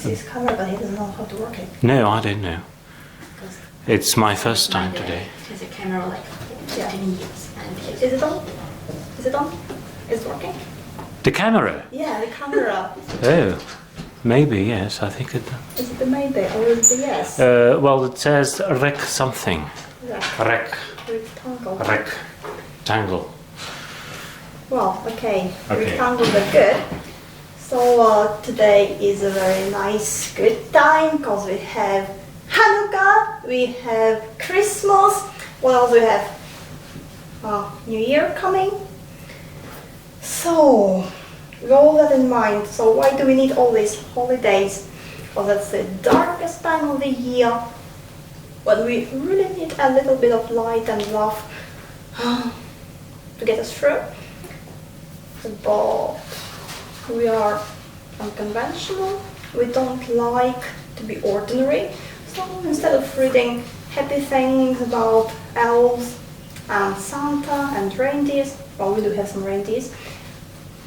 This is camera, but he doesn't know how to work it. No, I don't know. It's my first time today. It has a camera like 15 years. And is it on? Is it on? Is it working? The camera? Yeah, the camera. Oh, maybe, yes, I think it... Is it the maybe or is it the yes? Well, it says rec something. Rec. Rectangle. Rectangle. Well, okay. Rectangle are good. So today is a very nice, good time because we have Hanukkah, we have Christmas, what else we have? New Year coming. So, with all that in mind, so why do we need all these holidays? Well, that's the darkest time of the year, but we really need a little bit of light and love to get us through. But we are unconventional, we don't like to be ordinary, so instead of reading happy things about elves and Santa and reindeers, well, we do have some reindeers,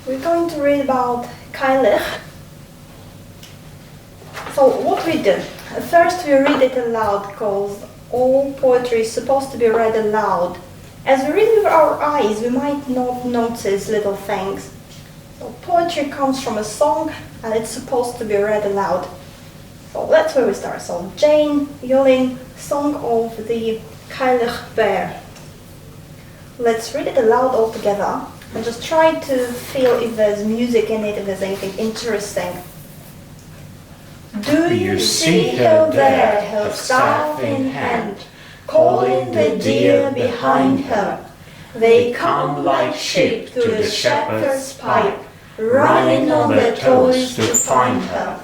we're going to read about Cailleach. So what we do, first we read it aloud because all poetry is supposed to be read aloud. As we read with our eyes, we might not notice little things. So poetry comes from a song and it's supposed to be read aloud. So that's where we start. So Jane, Yolen, Song of the Cailleach Bheur. Let's read it aloud all together and just try to feel if there's music in it, if there's anything interesting. Do you see her there, her staff in hand, calling the deer behind her? They come like sheep to the shepherd's pipe, running on their toes to find her.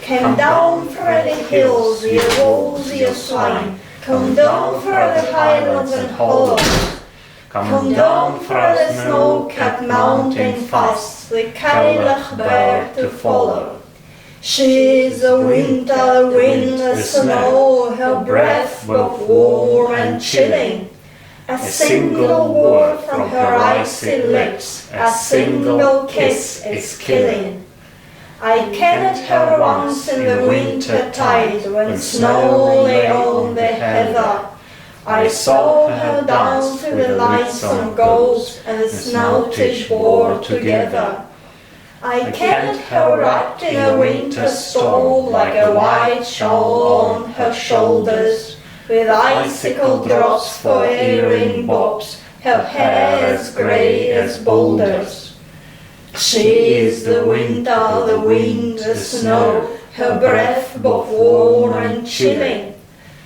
Come down through the hills, ye wolves, ye swine, come down through the highlands and hollows. Come down through the snow-capped mountain fast, the Cailleach Bheur to follow. She is the winter wind, the snow, her breath both warm and chilling. A single word from her icy lips, a single kiss is killing. I kenned her once in the winter tide, when snow lay on the heather. I saw her dance with the lightsome ghost and the snouted boar together. I kenned her wrapped in a winter stole, like a white shawl on her shoulders, with icicle drops for earring bobs, her hair as grey as boulders. She is the winter, the wind, the snow, her breath both warm and chilling.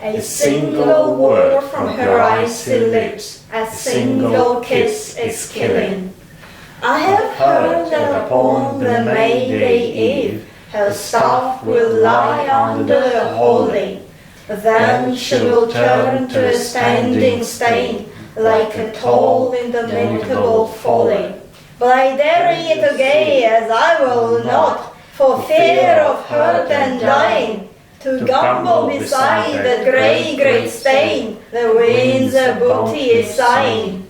A single word from her icy lips, a single kiss is killing. I have heard that upon the May Day Eve, her staff will lie under the holly. Then she will turn to a standing stain, like a tall indomitable folly. But I dare ye to gaze, as I will not, for fear of hurt and dying, to gumble beside that grey great stain, the winds a booty is sighing.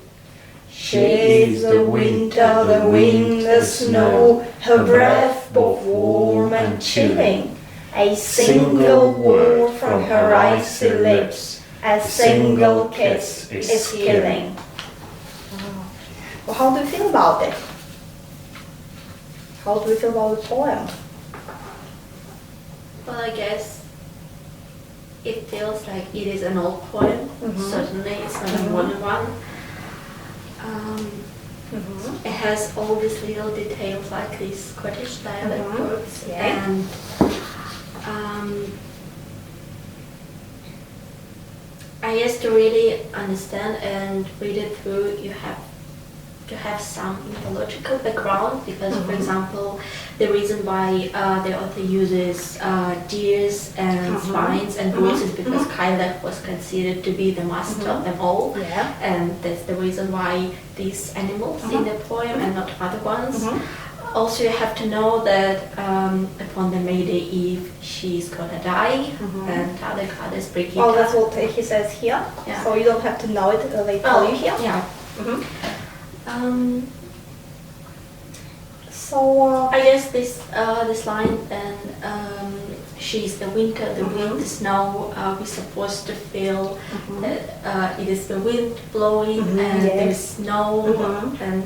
She is the winter, the wind, the snow, her breath both warm and chilling. A single word from her icy lips, a single kiss is killing. Well, how do you feel about it? How do you feel about the poem? Well, I guess it feels like it is an old poem. Certainly, it's not a modern one. It has all these little details like these Scottish dialect words, and I guess to really understand and read it through, you have to have some mythological background, because, for example, the reason why the author uses deers and swines and bulls is because Cailleach was considered to be the master of them all, and that's the reason why these animals in the poem and not other ones. Also, you have to know that upon the May Day Eve, she's gonna die, and other goddess Brigitte. Well, that's what he says here, so you don't have to know it, they tell you here. So I guess this line and she's the winter, the wind, the snow. We're supposed to feel that it is the wind blowing and there's snow, and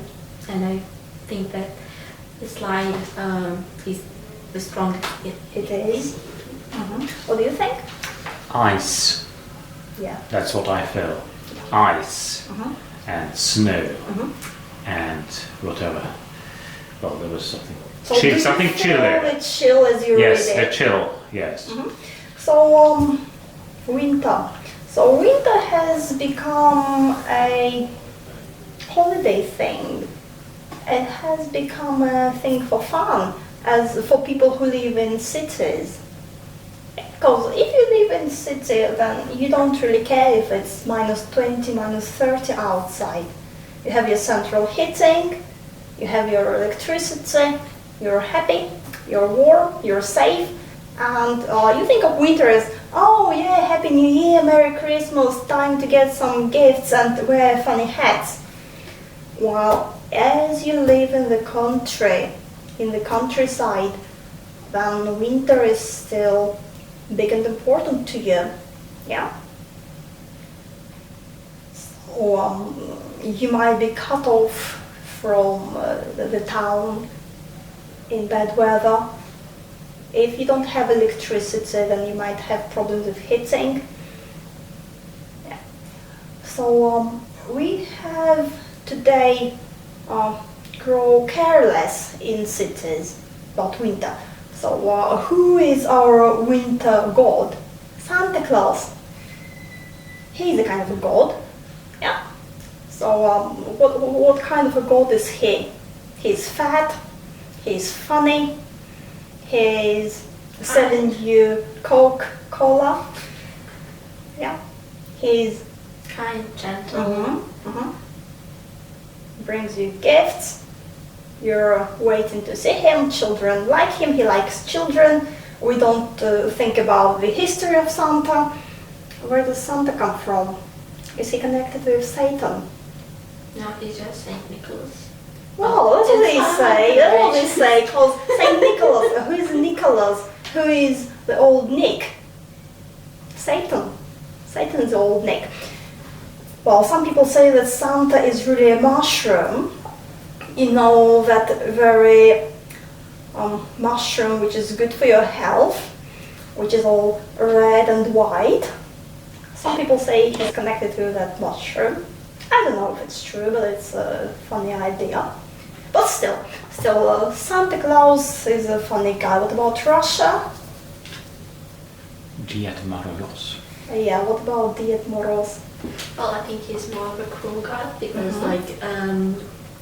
I think that this line is the strongest. it is. What do you think? Ice. Yeah. That's what I feel. Ice and snow and whatever. Well, there was something. So do you something feel chilly. it's chill as you Yes, read a it? chill. Yes. So winter. So winter has become a holiday thing. It has become a thing for fun, as for people who live in cities. Because if you live in city, then you don't really care if it's -20, -30 outside. You have your central heating, you have your electricity, you're happy, you're warm, you're safe, and you think of winter as, oh yeah, Happy New Year, Merry Christmas, time to get some gifts and wear funny hats. While as you live in the country, in the countryside, then winter is still big and important to you. Yeah. So you might be cut off from the town in bad weather. If you don't have electricity, then you might have problems with heating. Yeah. So we have today grow careless in cities about winter. So who is our winter god? Santa Claus. He's a kind of a god. Yeah. So what kind of a god is he? He's fat, he's funny, he's selling you Coca-Cola. Yeah. He's kind, gentle. Brings you gifts. You're waiting to see him. Children like him. He likes children. We don't think about the history of Santa. Where does Santa come from? Is he connected with Satan? No, he's just Saint Nicholas. Well, what do they say? That's what they say. Because Saint Nicholas. Who is Nicholas? Who is the old Nick? Satan. Satan's the old Nick. Well, some people say that Santa is really a mushroom. You know, that very mushroom which is good for your health, which is all red and white. Some people say he's connected to that mushroom. I don't know if it's true, but it's a funny idea. But still, Santa Claus is a funny guy. What about Russia? Diet Moros. Yeah, what about Diet Moros? Well, I think he's more of a cruel god because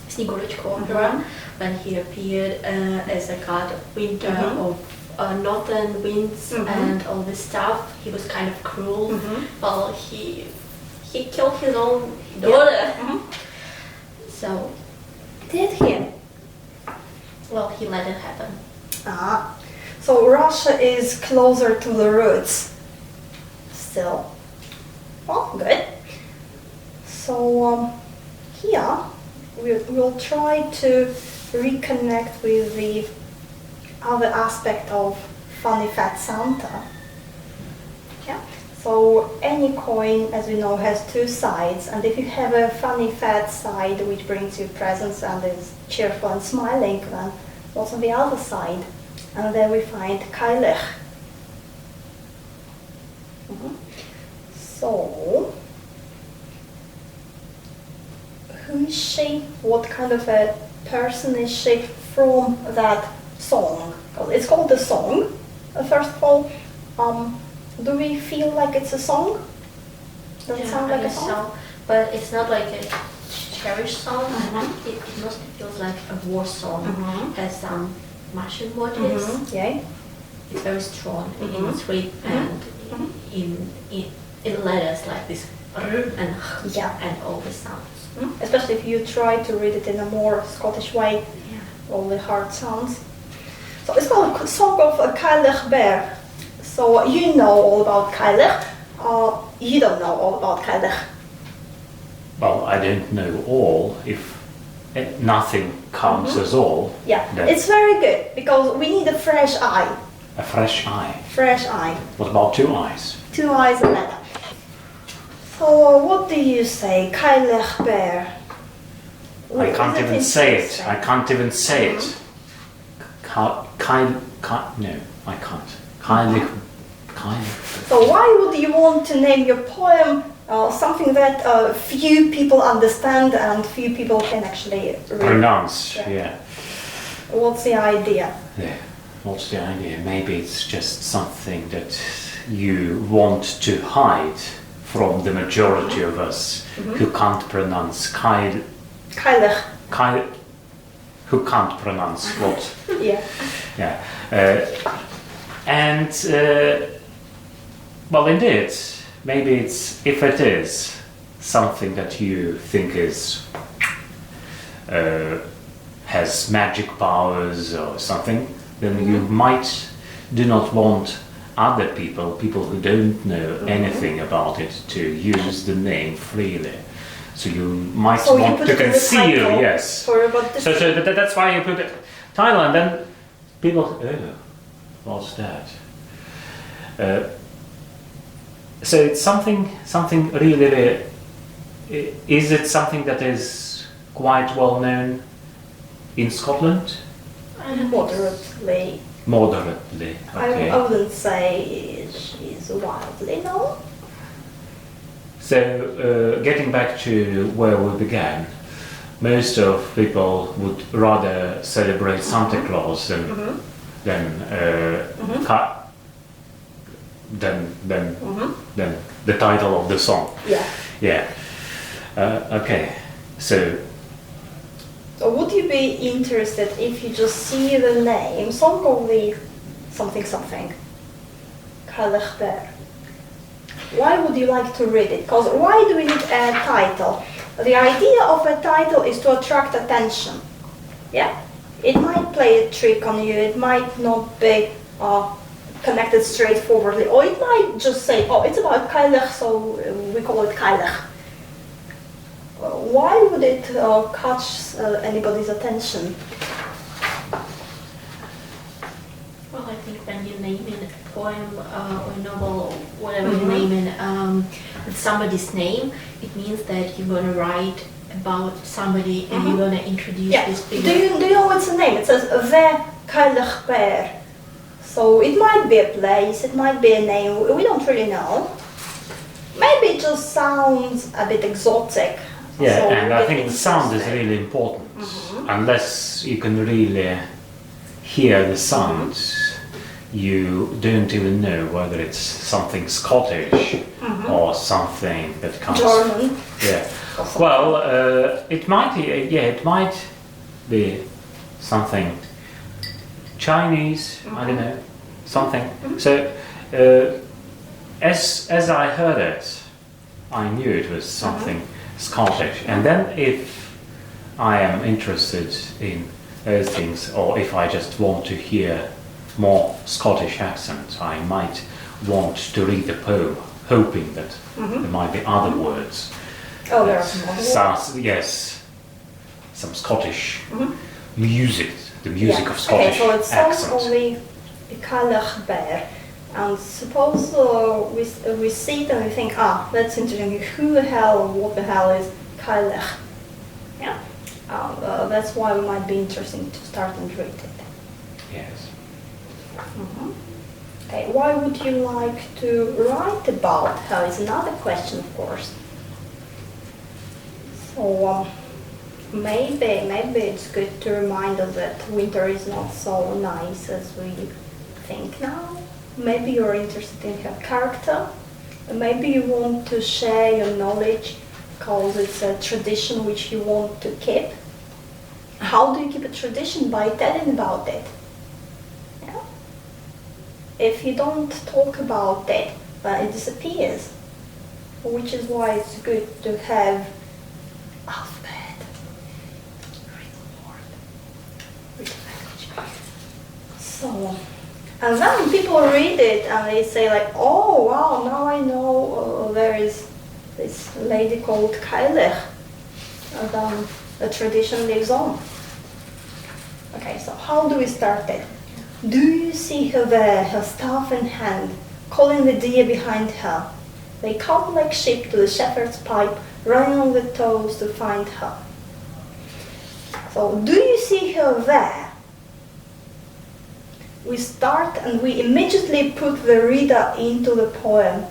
Snegurочка opera, when he appeared as a god of winter, of northern winds and all this stuff, he was kind of cruel. Well, he killed his own daughter. So, Did he? well, he let it happen. So Russia is closer to the roots. Still. Well, good. So here we'll try to reconnect with the other aspect of funny fat Santa. Yeah. So any coin, as we know, has two sides, and if you have a funny fat side which brings you presents and is cheerful and smiling, then what's on the other side? And there we find Cailleach. So, who is she? What kind of a person is she from that song? It's called a song. First of all, do we feel like it's a song? Does it sound like a song? So, but it's not like a cherished song. It mostly feels like a war song. Has some Martian motifs. Yeah. It's very strong in its rhythm and in letters like this and and all the sounds. Especially if you try to read it in a more Scottish way, all the hard sounds. So it's called a song of Cailleach Bheur. So you know all about Cailleach. You don't know all about Cailleach. Well, I don't know all. If nothing counts as all. Yeah, then it's very good because we need a fresh eye. a fresh eye. Fresh eye. What about 2 eyes? 2 eyes and better. So what do you say? Cailleach Bheur. I can't even say it. I can't even say it. No, I can't. Cailleach. So why would you want to name your poem something that few people understand and few people can actually read? Pronounce, yeah. What's the idea? Yeah. What's the idea? Maybe it's just something that you want to hide from the majority of us who can't pronounce Cailleach. Who can't pronounce what? Yeah. Yeah. Well, indeed, maybe it's, if it is something that you think is has magic powers or something, then you might do not want other people who don't know anything about it, to use the name freely. So you might want to conceal, yes. So that's why you put it title, and then people, oh, what's that? So it's something really. Is it something that is quite well known in Scotland? Moderately. Moderately, okay. I wouldn't say she's widely known. So, getting back to where we began, most of people would rather celebrate Santa Claus than the title of the song. Yeah. Yeah. Okay. So would you be interested if you just see the name, song of the something, Cailleach Bheur? Why would you like to read it? Because why do we need a title? The idea of a title is to attract attention. Yeah? It might play a trick on you, it might not be connected straightforwardly, or it might just say, oh, it's about Cailleach, so we call it Cailleach. Why would it catch anybody's attention? Well, I think when you name in a poem or novel or whatever you name in with somebody's name, it means that you're going to write about somebody and you're going to introduce this figure. Do you know what's the name? It says Bheur Cailleach Bheur. So it might be a place, it might be a name, we don't really know. Maybe it just sounds a bit exotic. yeah, so and I think the sound is really important. Unless you can really hear the sound, you don't even know whether it's something Scottish or something that comes. German. Yeah. Well, it might be. It might be something Chinese. I don't know. Something. So, as I heard it, I knew it was something Scottish. And then, if I am interested in those things, or if I just want to hear more Scottish accent, I might want to read the poem, hoping that there might be other words. Oh, there are some more. Yes, some Scottish music, the music of Scottish okay, so it sounds accent. only Cailleach Bheur. And suppose we see it and we think, that's interesting. What the hell is Cailleach? Yeah. That's why it might be interesting to start and read it. Yes. Okay, why would you like to write about her is another question, of course. So maybe it's good to remind us that winter is not so nice as we think now. Maybe you're interested in her character. Maybe you want to share your knowledge because it's a tradition which you want to keep. How do you keep a tradition? By telling about it. Yeah? If you don't talk about it, it disappears. Which is why it's good to have alphabet, written word, written language. So, and then people read it and they say like, oh wow, now I know there is this lady called Cailleach. And the tradition lives on. Okay, so how do we start it? Do you see her there, her staff in hand, calling the deer behind her? They come like sheep to the shepherd's pipe, running on the toes to find her. So, do you see her there? We start and we immediately put the reader into the poem.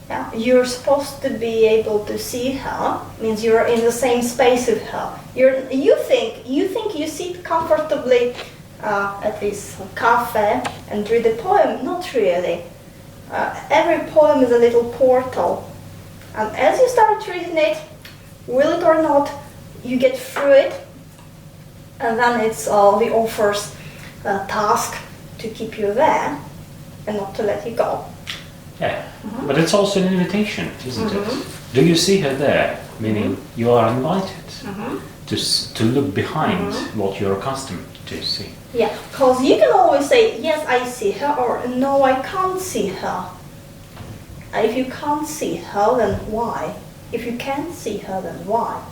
Yeah, you're supposed to be able to see her, means you're in the same space with her. You think you sit comfortably at this cafe and read the poem. Not really. Every poem is a little portal, and as you start reading it, will it or not, you get through it, and then it's the author's task to keep you there and not to let you go. Yeah, but it's also an invitation, isn't it? Do you see her there? Meaning you are invited to look behind what you're accustomed to see. Yeah, because you can always say, yes, I see her, or no, I can't see her. And if you can't see her, then why? If you can see her, then why?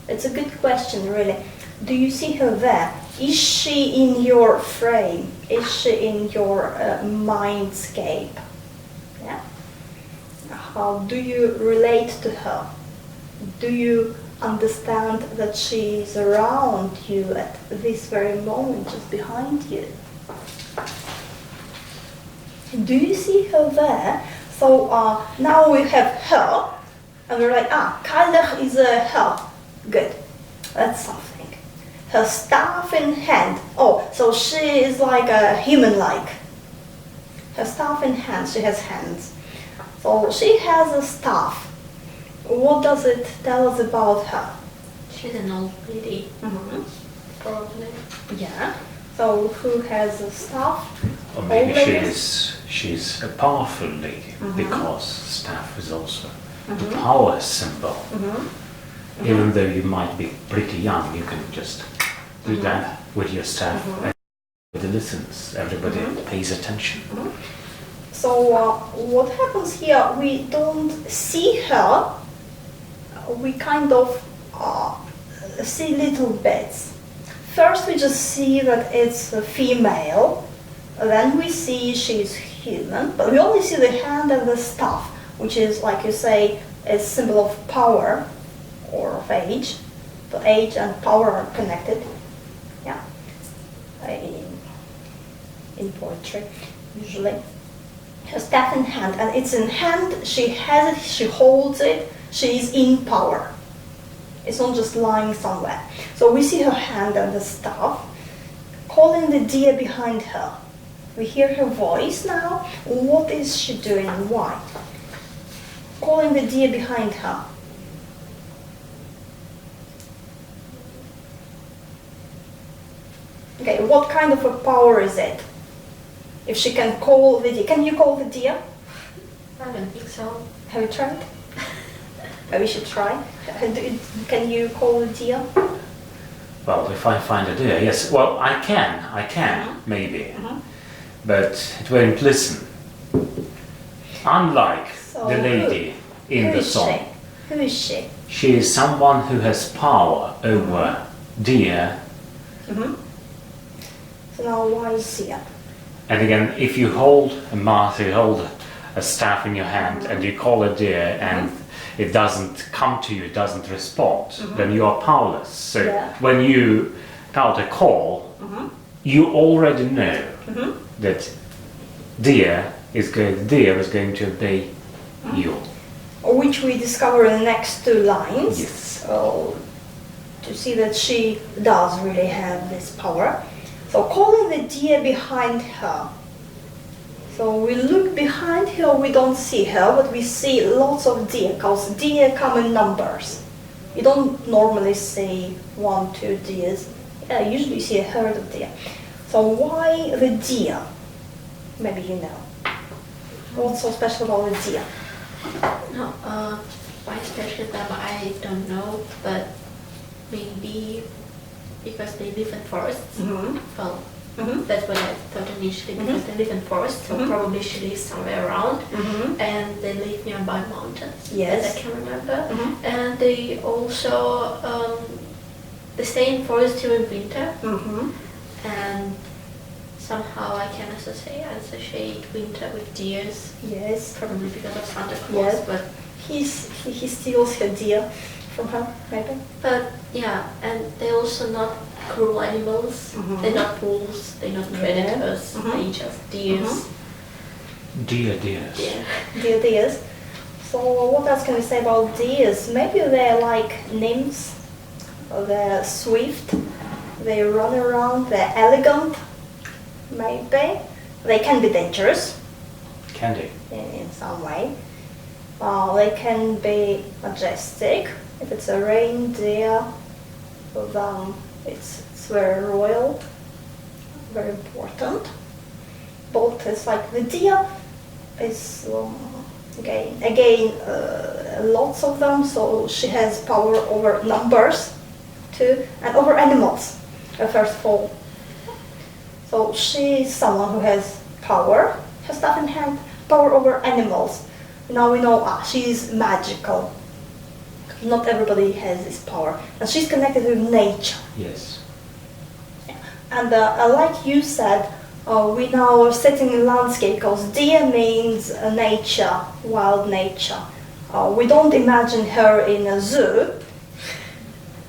It's a good question, really. Do you see her there? Is she in your frame? Is she in your mindscape? Yeah. How do you relate to her? Do you understand that she is around you at this very moment, just behind you? Do you see her there? So now we have her, and we're like, Cailleach is a her. Good, that's something. Her staff in hand. Oh, so she is like a human-like. Her staff in hand, she has hands. So she has a staff. What does it tell us about her? She's an old lady, probably. Yeah. So who has a staff? Or maybe she's a powerful lady, because staff is also the power symbol. Even though you might be pretty young, you can just do that with your staff. Everybody listens, everybody pays attention. So what happens here, we don't see her, we kind of see little bits. First we just see that it's a female, then we see she's human, but we only see the hand and the staff, which is, like you say, a symbol of power or of age. So age and power are connected, yeah, in poetry, usually. Her staff in hand, and it's in hand, she has it, she holds it, she is in power. It's not just lying somewhere. So we see her hand and the staff, calling the deer behind her. We hear her voice now. What is she doing and why? Calling the deer behind her. Okay, what kind of a power is it? If she can call the deer, can you call the deer? I don't think so. Have you tried? Maybe we should try. Can you call the deer? Well, if I find a deer, yes. Well, I can, maybe. But it won't listen. Unlike the lady in the song. Who is she? She is someone who has power over deer. So now why is deer? And again, if you hold a mask, you hold a staff in your hand and you call a deer and it doesn't come to you, it doesn't respond, then you are powerless. So when you count a call, you already know that deer is going to obey you. Which we discover in the next two lines. Yes. So, to see that she does really have this power. So calling the deer behind her. So we look behind her, we don't see her, but we see lots of deer, because deer come in numbers. You don't normally see 1, 2 deers. Usually you see a herd of deer. So why the deer? Maybe you know. What's so special about the deer? No, why special them I don't know, but maybe because they live in forests. Well, that's what I thought initially, because they live in forests, so probably she lives somewhere around, and they live nearby mountains, Yes. as I can remember. And they also they stay in forest during winter, Mm-hmm. and somehow I can associate winter with deers, Yes. probably because of Santa Claus. Yes. But He steals her deer from her, maybe. yeah, and they're also not cruel animals. Mhm. They're not wolves. They're not predators. Mhm. They just deers. Deers. Yeah. Deers. So what else can we say about deers? Maybe they're like nymphs. They're swift. They run around. They're elegant. Maybe they can be dangerous Candy. in some way. They can be majestic. If it's a reindeer, then it's very royal, very important. But it's like the deer is again lots of them, so she has power over numbers too, and over animals, first of all. So she's someone who has power, her staff in hand, power over animals. Now we know she's magical. Not everybody has this power, and she's connected with nature. Yes. And like you said, we now are setting in landscape because deer means nature, wild nature. We don't imagine her in a zoo,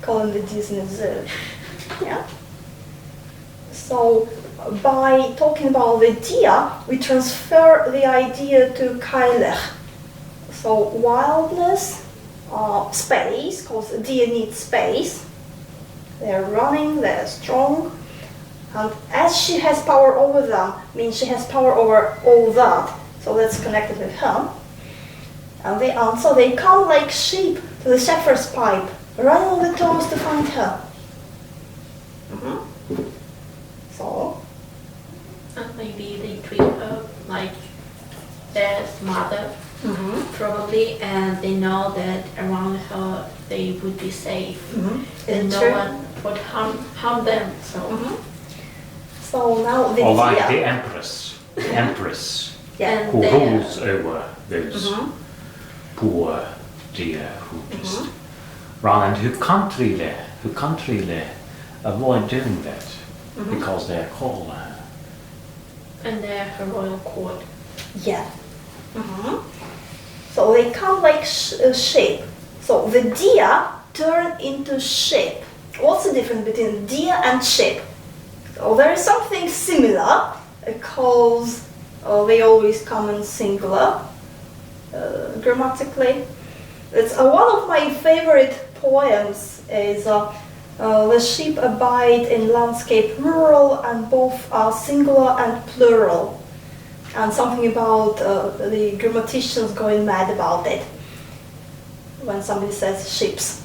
calling the deers in a zoo. Yeah. So by talking about the deer, we transfer the idea to Cailleach. So wildness, space, because deer need space. They're running, they're strong. And as she has power over them, means she has power over all that. So that's connected with her. And they answer, they come like sheep to the shepherd's pipe, running on the toes to find her. Mm-hmm. So, And maybe they treat her like their mother, mm-hmm. probably, and they know that around her they would be safe. Mm-hmm. And no one would harm them. So. Mm-hmm. So now the Or like deer. the empress. The empress Yeah. And who they- rules over those Mhm. poor deer who just run and who can't really avoid doing that because they're cold. And they're her royal court. Yeah. Mm-hmm. So they come like sheep. So the deer turn into sheep. What's the difference between deer and sheep? So there is something similar because they always come in singular grammatically. It's one of my favorite poems is the sheep abide in landscape rural and both are singular and plural. And something about the grammaticians going mad about it when somebody says sheeps.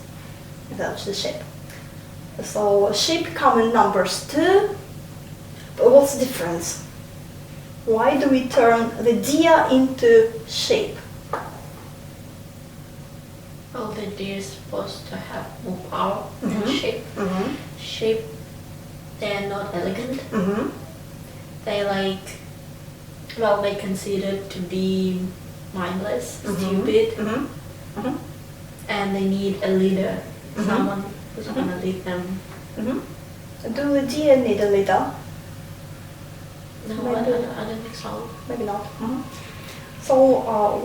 That's the sheep. So sheep come in numbers too, but what's the difference? Why do we turn the deer into sheep? Well, the deer is supposed to have more power than Mhm. sheep. Mm-hmm. Sheep, they're not elegant. Mm-hmm. They they're considered to be mindless, stupid, Mm-hmm. and they need a leader, Mhm. someone who's gonna lead them. Mm-hmm. Do the deer need a leader? No, Maybe. I don't think so. Maybe not. Mm-hmm. So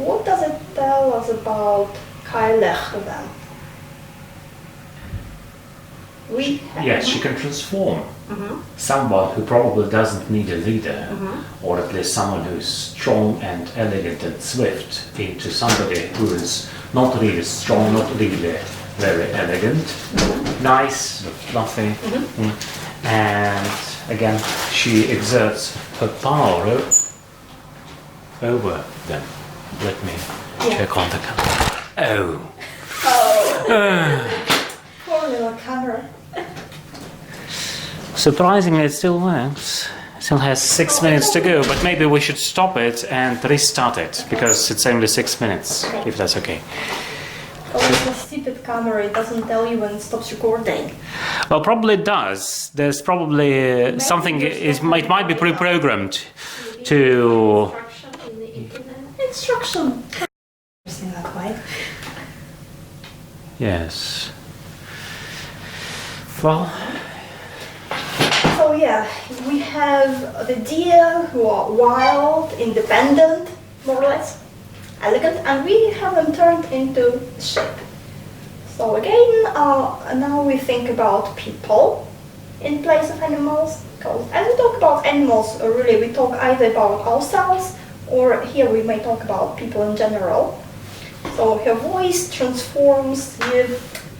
what does it tell us about Cailleach then? Yes, she can transform Mm-hmm. someone who probably doesn't need a leader, Mm-hmm. or at least someone who is strong and elegant and swift, into somebody who is not really strong, not really very elegant, nice, fluffy. And again, she exerts her power over them. Let me check on the camera. Oh. Poor little camera. Surprisingly, it still works. Still has 6 minutes to go, but maybe we should stop it and restart it because it's only 6 minutes, if that's okay. Oh, it's a stupid camera. It doesn't tell you when it stops recording. Well, probably it does. There's probably something. It might be pre-programmed to. Instruction in the internet. Instruction. Interesting that way. Yes. Well, So yeah, we have the deer who are wild, independent, more or less, elegant, and we have them turned into sheep. So again, now we think about people in place of animals. Because as we talk about animals, really we talk either about ourselves or here we may talk about people in general. So her voice transforms you.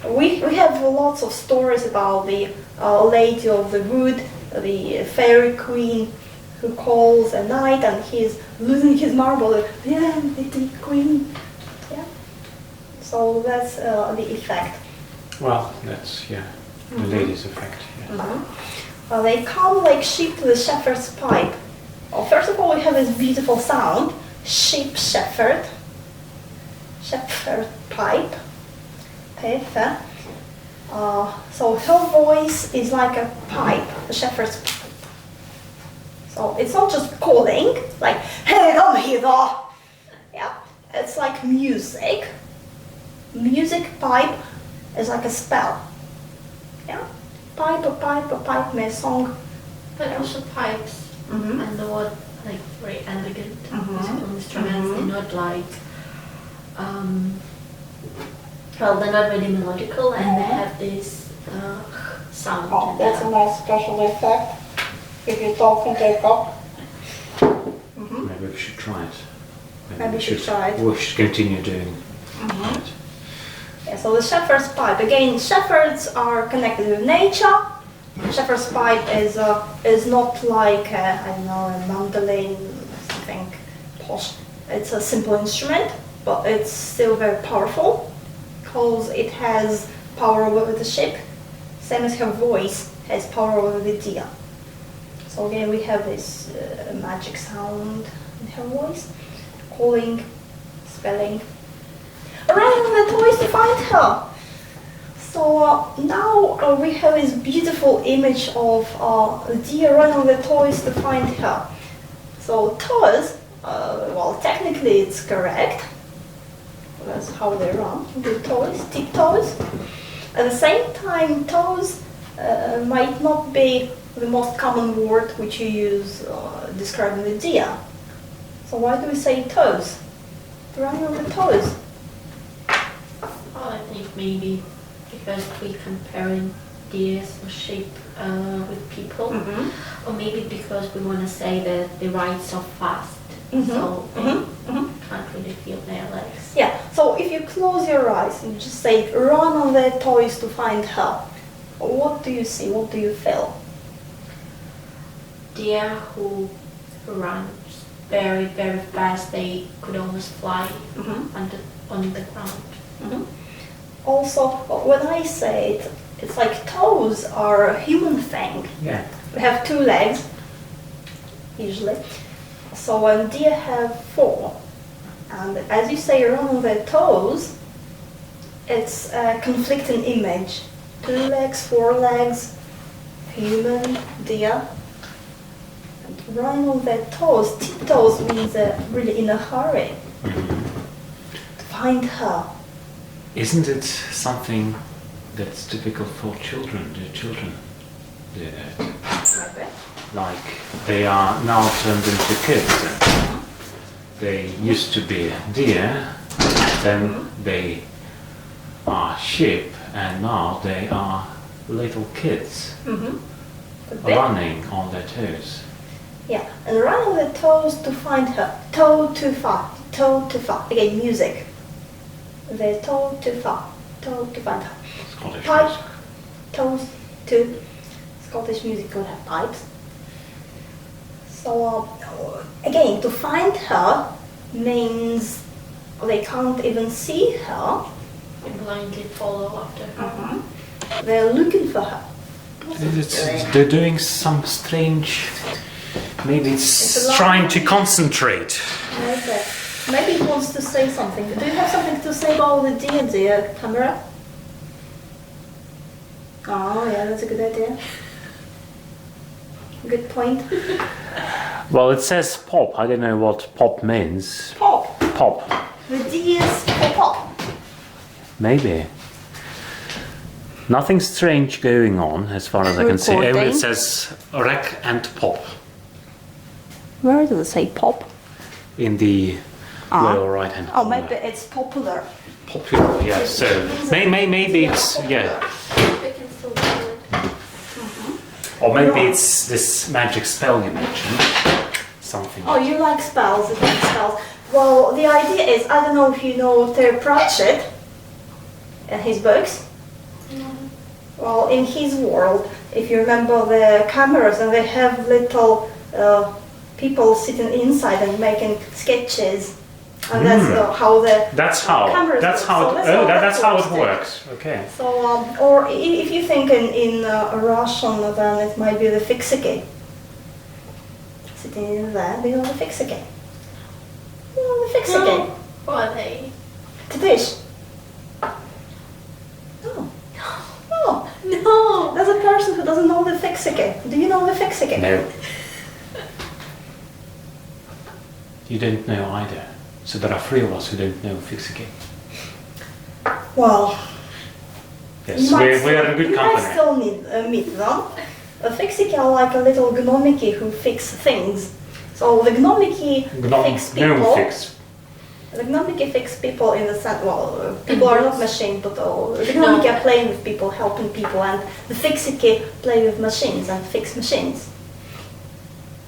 We have lots of stories about the Lady of the Wood, the fairy queen who calls at night and he's losing his marble. Yeah, the queen. Yeah. So that's the effect. well, that's the lady's effect. Yeah. They come like sheep to the shepherd's pipe. Well, first of all, we have this beautiful sound, sheep shepherd pipe. Perfect. So her voice is like a pipe, the shepherd's pipe. So it's not just calling, like, hey, come here. Yeah, it's like music. Music pipe is like a spell. Yeah, pipe, my song. But also pipes and the word like very elegant musical instruments. They're not like well, they're not really melodical and they have this sound. Oh, that's a nice special effect. If you talk and take up. Maybe we should try it. Maybe we should try it. We should continue doing it. Yeah, so the shepherd's pipe. Again, shepherds are connected with nature. Shepherd's pipe is not like I don't know, a mandolin, something posh. It's a simple instrument, but it's still very powerful because it has power over the sheep, same as her voice has power over the deer. So again, we have this magic sound in her voice, calling, spelling. Running on the toys to find her. So now we have this beautiful image of the deer running on the toys to find her. So toes, well, technically it's correct. That's how they run, the toes, tiptoes. At the same time, toes might not be the most common word which you use describing the deer. So why do we say toes? Running on the toes. Well, I think maybe because we're comparing deer or sheep with people, or maybe because we want to say that they ride so fast, so they can't really feel their legs. Yeah, so if you close your eyes and just say, run on their toys to find her, what do you see? What do you feel? Deer who run very, very fast, they could almost fly on the ground. Also, when I say it, it's like toes are a human thing. Yeah. We have 2 legs, usually. So when deer have 4, and as you say, run on their toes, it's a conflicting image. 2 legs, 4 legs, human, deer. And run on their toes, tiptoes means really in a hurry to find her. Isn't it something that's typical for children? Do children do that? Maybe. Like they are now turned into kids. They used to be deer, then they are sheep, and now they are little kids running on their toes. Yeah, and run on their toes to find her. Toe too far, toe too far. Again, music. Their toe too far, toe to find her. Scottish Pipe, music. toes to Scottish music could have pipes. So again, to find her means they can't even see her. They blindly follow after her. They're looking for her. They're doing some strange. Maybe it's trying to concentrate. Okay. Maybe it wants to say something. Do you have something to say about the deer, camera? Oh, yeah, that's a good idea. Good point. Well, it says pop. I don't know what pop means. Pop. Pop. The deers pop. Maybe. Nothing strange going on as far as I can see. Oh, Recording. it says rec and pop Where does it say pop? in the lower right hand Oh, corner. maybe it's popular. Popular, yeah. So maybe it's yeah, We can still do it. or maybe it's this magic spell you mentioned. Something. Oh, you like spells, you like spells. Well, the idea is, I don't know if you know Terry Pratchett and his books. Well, in his world, if you remember the cameras, and they have little people sitting inside and making sketches. And that's how the That's how. cameras That's work. how. So Oh, that's how it works. works. Okay. So, or if you think in Russian, then it might be the fixike. Sitting in there, you know the fixike. You know the fixike. Who are they? Tadish. No. No. No! There's a person who doesn't know the fixike. Do you know the fixike? No. You don't know either. So there are three of us who don't know Fixie. Well, Yes, we're in good you company. might still meet them. A fixie are like a little gnomiki who fix things. So the gnomiki fix people. Gnome fix. The gnomiki fix people in the sense, well, people are not machines, but the gnomiki are playing with people, helping people, and the fixie play with machines and fix machines.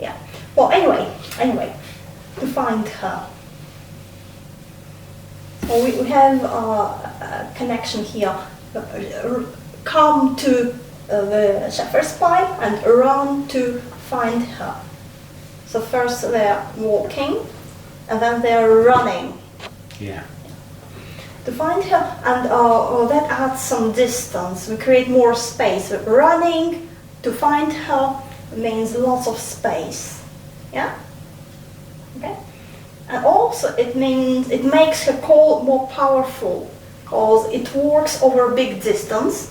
Yeah. Well, anyway, to find her. So we have a connection here. Come to the shepherd's pipe and run to find her. So first they're walking and then they're running Yeah. to find her, and that adds some distance. We create more space. Running to find her means lots of space. Yeah? Okay? And also it means it makes her call more powerful because it works over big distance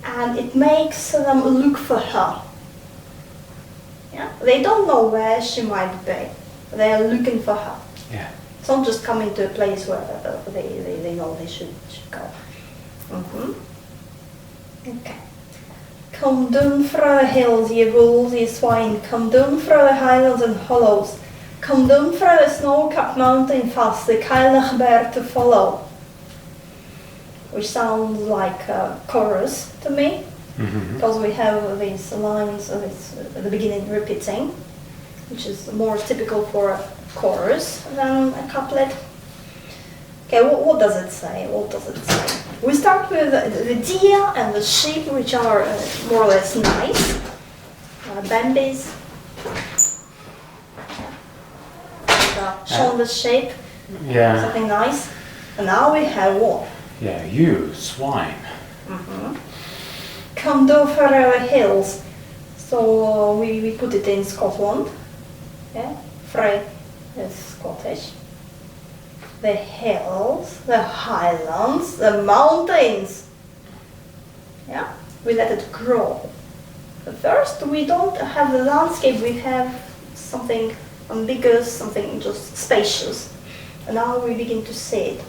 and it makes them look for her. Yeah? They don't know where she might be. They are looking for her. Yeah. It's not just coming to a place where they know they should go. Okay. Come down from the hills, ye wolves, ye swine. Come down from the highlands and hollows. Come down from the snow-capped mountain fast, the Cailleach Bheur to follow. Which sounds like a chorus to me, because we have these lines at the beginning repeating, which is more typical for a chorus than a couplet. Okay, what does it say? What does it say? We start with the deer and the sheep, which are more or less nice. Bambies. Shown the shape, Yeah. something nice. And now we have what? Yeah. You swine. Come down for the hills. So we put it in Scotland. Yeah, Frey is Scottish. The hills, the highlands, the mountains. Yeah, we let it grow. But first, we don't have the landscape. We have something ambiguous, something just spacious. And now we begin to see it.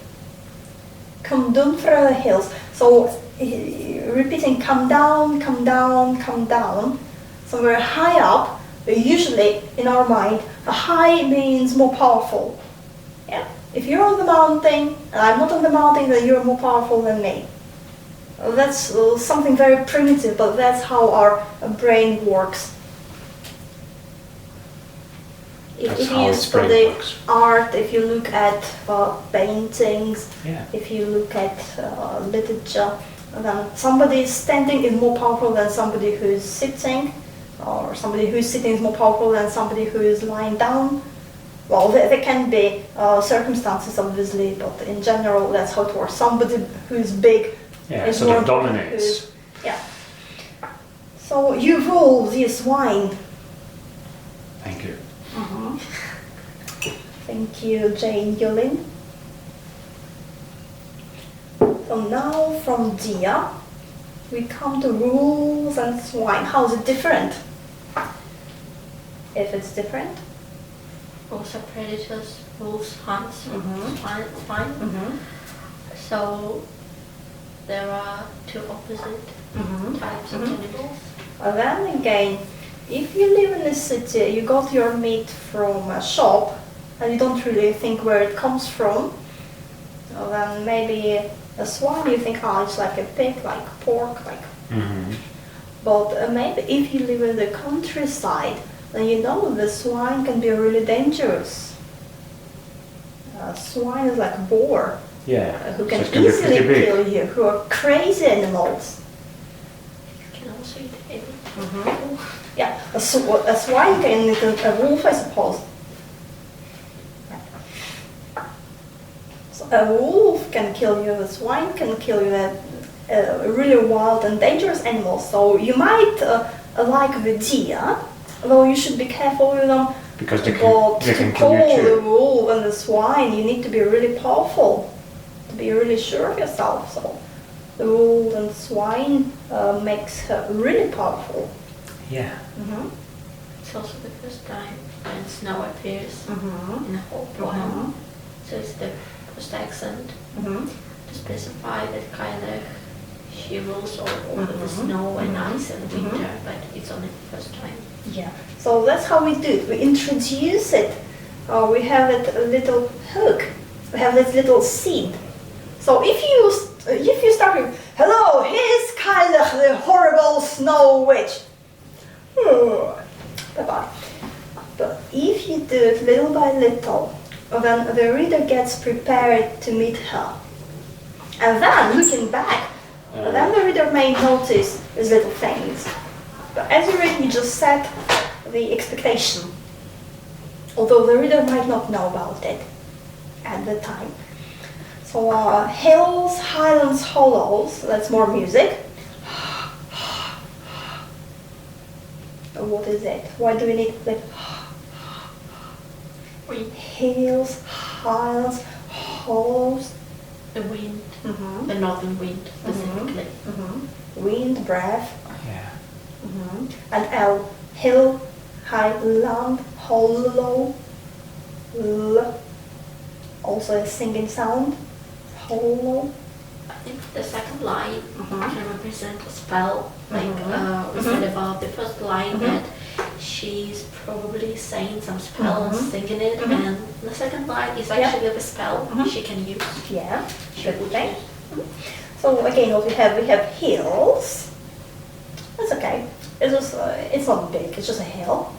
Come down from the hills. So repeating, come down, come down, come down. Somewhere high up, but usually in our mind, a high means more powerful. Yeah? If you're on the mountain and I'm not on the mountain, then you're more powerful than me. That's something very primitive, but that's how our brain works. That's If how you its brain study works. art, if you look at paintings, Yeah. if you look at literature, then somebody standing is more powerful than somebody who is sitting, or somebody who is sitting is more powerful than somebody who is lying down. Well, there can be circumstances, obviously, but in general, that's how it works. Somebody who is big Yeah. is Sort more of dominates. yeah. So you wolves, you swine. Thank you. Thank you, Jane Yolen. So now from deer, we come to wolves and swine. How is it different? If it's different? Also predators, wolves, hunts, Mhm. swine. So there are two opposite types of cannibals. Then again, if you live in a city, you got your meat from a shop and you don't really think where it comes from, well, then maybe a swine you think, oh, it's like a pig, like pork, like. But maybe if you live in the countryside, then you know the swine can be really dangerous. Swine is like boar, who can easily kill you, who are crazy animals. You can also eat it. Yeah, a swine can eat a wolf, I suppose. So a wolf can kill you, a swine can kill you, really wild and dangerous animals. So you might like the deer, though you should be careful with them. Because they But can to kill you call the too. wolf and the swine, you need to be really powerful, to be really sure of yourself. So the wolf and swine makes her really powerful. Yeah. It's also the first time when snow appears in a whole poem. So it's the first accent to specify that Cailleach, she rules over the snow and ice and winter, but it's only the first time. Yeah. So that's how we do it. We introduce it. We have a little hook. We have this little seed. So if you start with, hello, here's Cailleach, the horrible snow witch. Bye-bye. But if you do it little by little, then the reader gets prepared to meet her. And then, looking back, then the reader may notice these little things. But as you read, you just set the expectation, although the reader might not know about it at the time. So hills, highlands, hollows, that's more music. What is it? Why do we need like hills, highlands, hollows? The wind, the northern wind specifically. Wind, breath. Yeah. And L, hill, highland, hollow, L, also a singing sound, hollow. I think the second line can represent a spell, like we said about the first line that she's probably saying some spell and singing it, and the second line is actually the spell she can use. Yeah, She good would thing. use. So again, what we have hills. That's okay. It's not big. It's just a hill.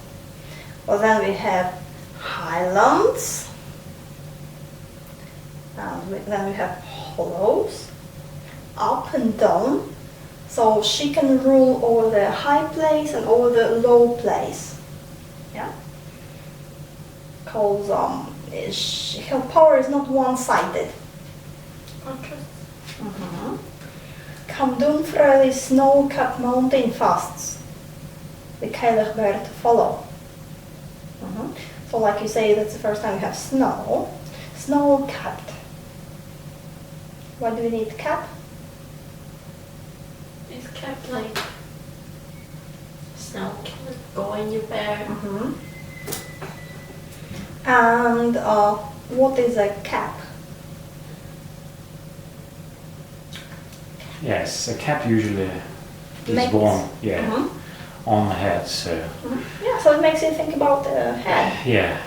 Well, then we have highlands. Then we have hollows, up and down. So she can rule over the high place and over the low place. Yeah. Because her power is not one-sided. Come down from the snow-capped mountain fasts. The Cailleach Bheur to follow. So like you say, that's the first time we have snow. Snow-capped. Why do we need cap? It's kept like snow can go in your bear. And what is a cap? Yes, a cap usually is Makes- worn, on the head. So Yeah, so it makes you think about the head. yeah.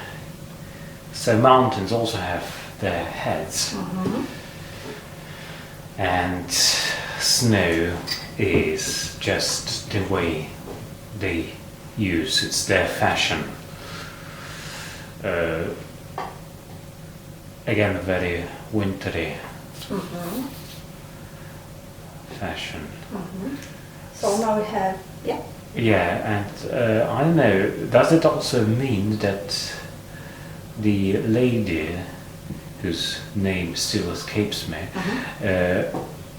So mountains also have their heads, and snow is just the way they use. It's their fashion. Again, a very wintry fashion. So now we have, Yeah, and I don't know, does it also mean that the lady, whose name still escapes me,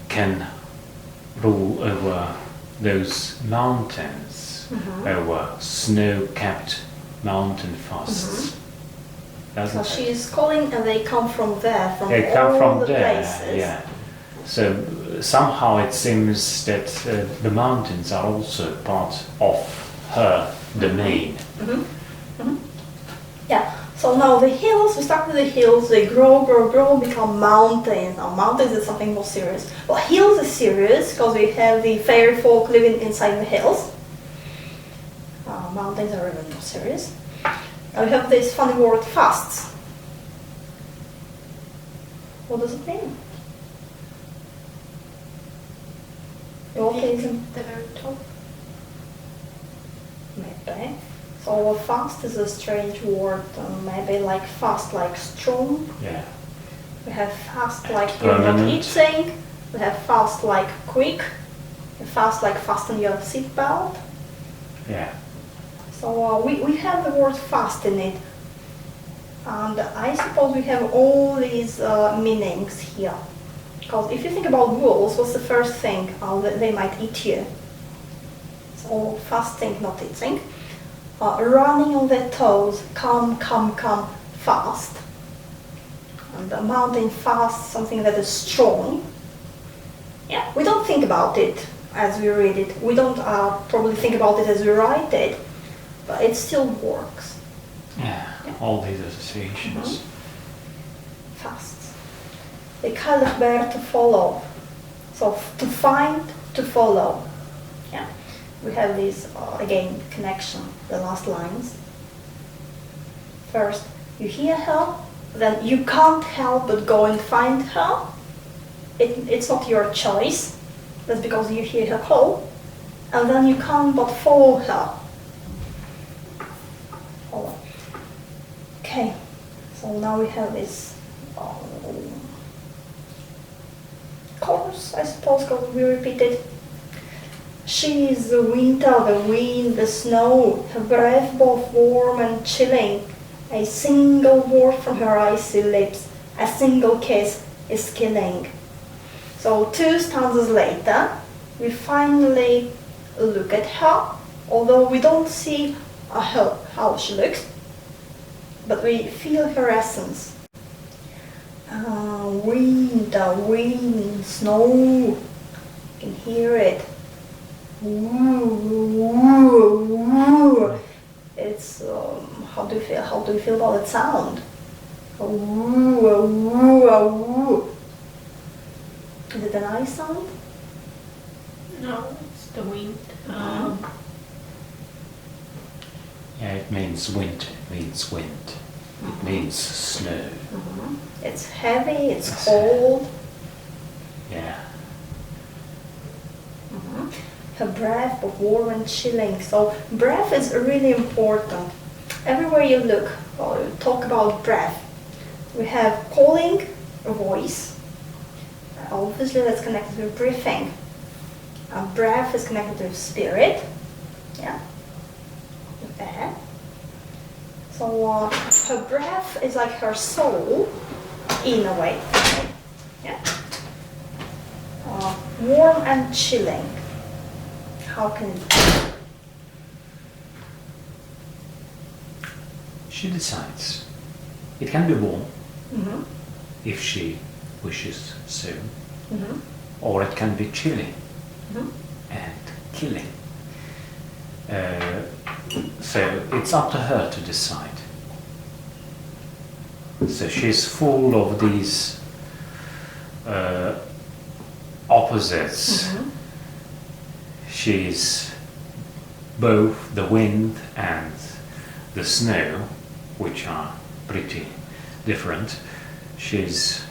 can rule over those mountains, over snow-capped mountain fasts? so she is calling and they come from there, from They all come from the there, places. yeah. So somehow it seems that the mountains are also part of her domain. Yeah, So now the hills, we start with the hills, they grow, become mountains. Now mountains is something more serious. Well, hills is serious because we have the fairy folk living inside the hills. Mountains are even more serious. Now we have this funny word, fasts. What does it mean? The very top. Maybe. So fast is a strange word, maybe like fast like strong. Yeah. We have fast like you're not eating. We have fast like quick. Fast like fasten your seatbelt. Yeah. So we have the word fast in it. And I suppose we have all these meanings here. Because if you think about wolves, what's the first thing? They might eat you. So fasting, not eating. Running on their toes, come fast. And the mountain fast, something that is strong. Yeah, we don't think about it as we read it. We don't probably think about it as we write it, but it still works. Yeah, all these associations. Fast. The Cailleach Bheur, to follow. So to find, to follow. Yeah. We have this, again, connection, the last lines. First, you hear her, then you can't help but go and find her. It's not your choice, that's because you hear her call, and then you can't but follow her. Follow. Okay, so now we have this chorus, I suppose, because we repeat it. She is the winter, the wind, the snow, her breath both warm and chilling. A single word from her icy lips, a single kiss is killing. So 2 stanzas later, we finally look at her, although we don't see how she looks, but we feel her essence. Wind, snow, you can hear it. It's how do you feel about that sound? Is it a nice sound? No, it's the wind. Yeah, it means winter, it means wind, it means snow. It's heavy, it's cold. Yeah. Her breath, but warm and chilling. So breath is really important. Everywhere you look, or you talk about breath, we have calling, a voice. Obviously that's connected with breathing. Breath is connected with spirit. Yeah. With air. So her breath is like her soul, in a way. Yeah. Warm and chilling. How can it be? She decides. It can be warm, if she wishes so, or it can be chilly and killing. So it's up to her to decide. So she's full of these opposites. She's both the wind and the snow, which are pretty different. She's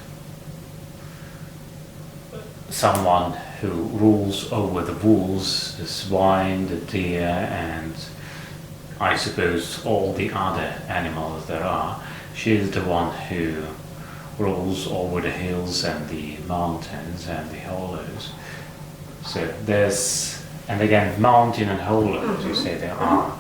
someone who rules over the wolves, the swine, the deer, and I suppose all the other animals there are. She's the one who rules over the hills and the mountains and the hollows. So there's, and again, mountain and hollows, you say they are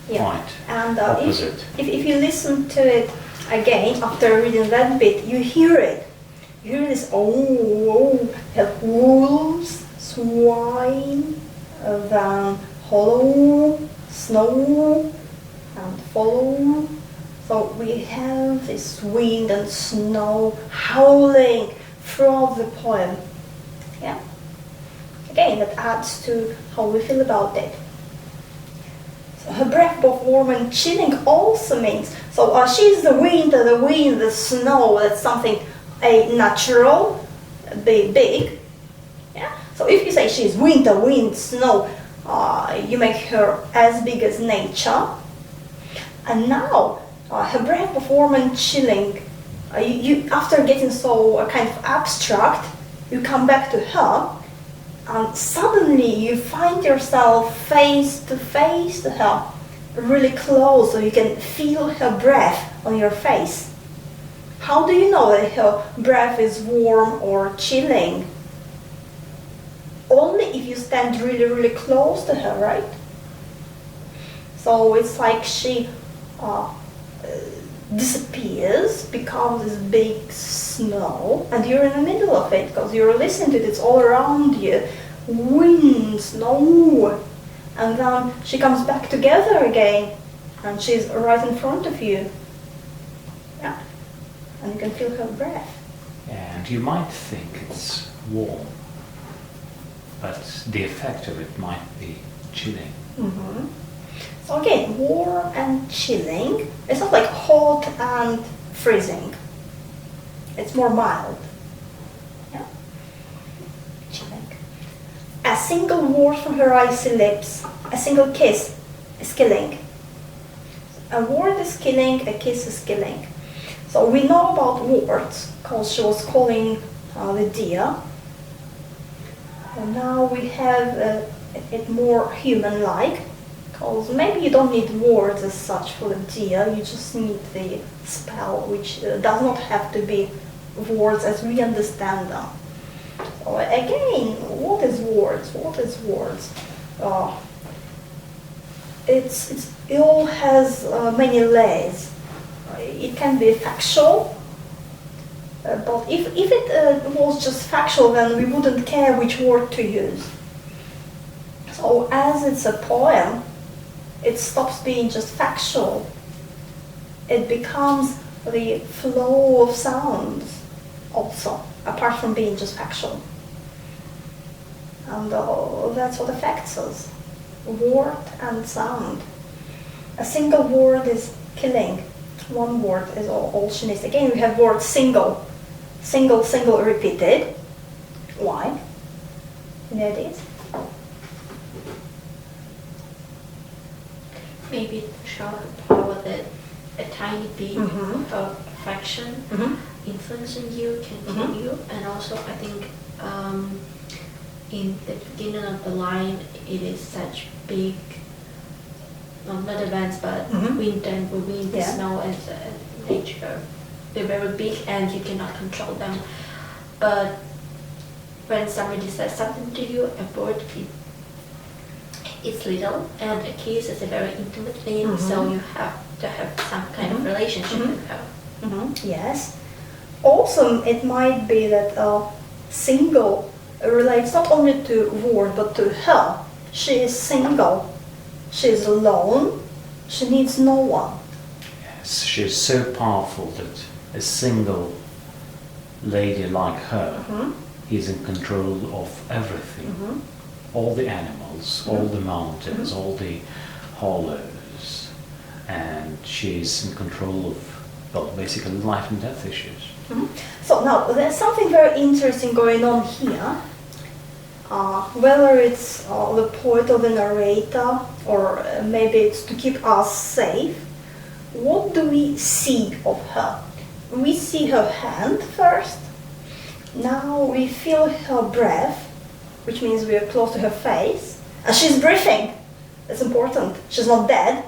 quite opposite. If you listen to it again after reading that bit, you hear it. You hear this have wolves, swine, then hollow, snow, and follow. So we have this wind and snow howling throughout the poem. Yeah. Again, that adds to how we feel about it. So her breath, both warm and chilling, also means, so she's the wind, the snow, that's something natural, big. Yeah. So if you say she's winter, wind, snow, you make her as big as nature. And now her breath, both warm and chilling, you after getting so kind of abstract, you come back to her. And suddenly you find yourself face to her, really close, so you can feel her breath on your face. How do you know that her breath is warm or chilling? Only if you stand really, really close to her, right? So it's like she disappears, becomes this big snow, and you're in the middle of it because you're listening to it, it's all around you, wind, snow, and then she comes back together again and she's right in front of you. Yeah, and you can feel her breath. And you might think it's warm, but the effect of it might be chilling. Mm-hmm. So again, warm and chilling. It's not like hot and freezing. It's more mild. Yeah? Chilling. A single word from her icy lips, a single kiss is killing. A word is killing, a kiss is killing. So we know about words because she was calling the deer. And now we have it more human-like. Because maybe you don't need words as such for the deer, you just need the spell, which does not have to be words as we understand them. So again, what is words? What is words? It all has many layers. It can be factual, but if it was just factual, then we wouldn't care which word to use. So as it's a poem, it stops being just factual. It becomes the flow of sounds also, apart from being just factual. And that's what affects us, word and sound. A single word is killing. One word is all she needs. Again, we have word single. Single, repeated. Why? Any ideas? Maybe to show her power that a tiny bit of affection influencing you can kill you. And also I think in the beginning of the line it is such big, not events but wind, snow and nature. They're very big and you cannot control them. But when somebody says something to you, a word, it's little, and a kiss is a very intimate thing, so you have to have some kind of relationship with her. Yes. Also, it might be that single relates not only to word but to her. She is single. She is alone. She needs no one. Yes, she's so powerful that a single lady like her is in control of everything. All the animals, all the mountains, all the hollows, and she's in control of, well, basically life and death issues. So now, there's something very interesting going on here. Whether it's the poet or the narrator, or maybe it's to keep us safe, what do we see of her? We see her hand first. Now we feel her breath, which means we are close to her face, and she's breathing. That's important. She's not dead.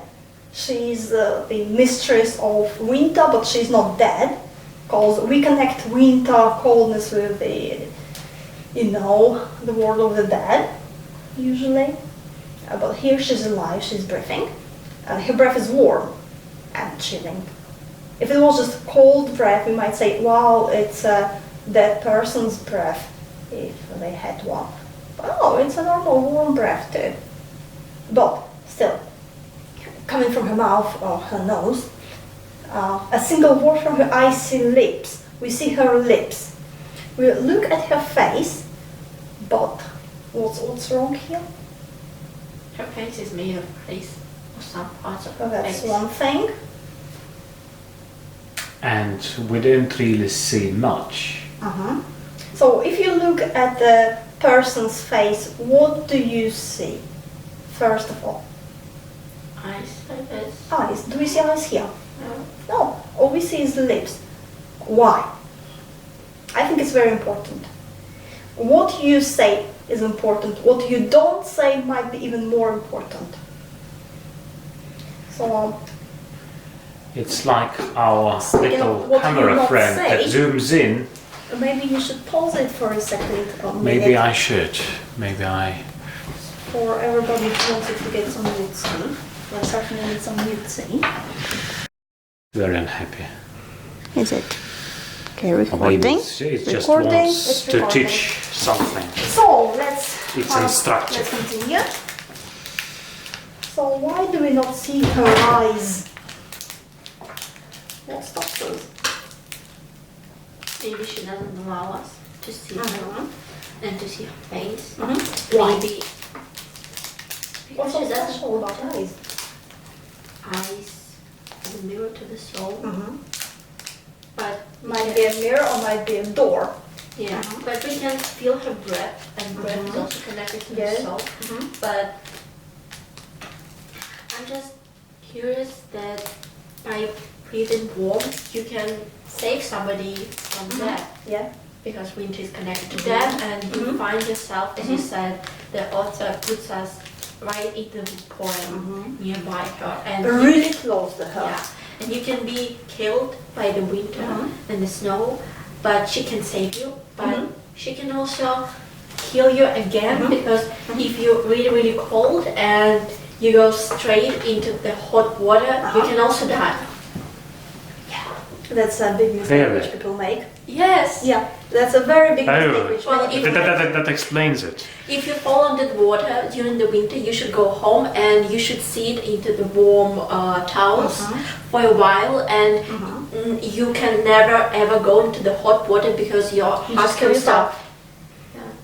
She's the mistress of winter, but she's not dead, because we connect winter coldness with the world of the dead, usually. But here she's alive, she's breathing, and her breath is warm and chilling. If it was just cold breath, we might say, wow, it's a dead person's breath, if they had one. Oh, it's a normal warm breath too. But still, coming from her mouth or her nose, a single word from her icy lips. We see her lips. We look at her face, but what's wrong here? Her face is made of ice. some parts of So her that's face. one thing. And we didn't really see much. So if you look at the person's face, what do you see? First of all, Eyes, I guess. eyes. Do we see eyes here? No. No. All we see is the lips. Why? I think it's very important. What you say is important. What you don't say might be even more important. So It's like our Speaking of little what camera you not friend that say. zooms in. maybe you should pause it for a second or Maybe minute I should. Maybe I... for everybody who wants to get some nudity. I certainly need some nudity. Very unhappy. Is it? Okay, Or recording. maybe it just Recording, wants it's to recording. teach something. So let's instructive. Let's continue. So why do we not see her eyes? What stops us? Maybe she doesn't allow us to see her and to see her face. Why? Maybe because What's so she doesn't special about want eyes? eyes as a mirror to the soul. But Might be a mirror or might be a door. yeah, but we can feel her breath, and breath is also connected to the soul. But I'm just curious that by breathing warm, you can save somebody from death. Yeah. Because winter is connected to death, and you find yourself, as you said, the author puts us right into the poem nearby her, and Really close to her. yeah, and you can be killed by the winter and the snow, but she can save you. But she can also kill you again, because if you're really, really cold and you go straight into the hot water, you can also die. That's a big mistake Really? which people make. Yes. Yeah, that's a very big mistake Oh, which Well, many if- people that explains it. If you fall under the water during the winter, you should go home and you should sit into the warm towels for a while, and you can never ever go into the hot water because your You heart just kill can yourself. stop.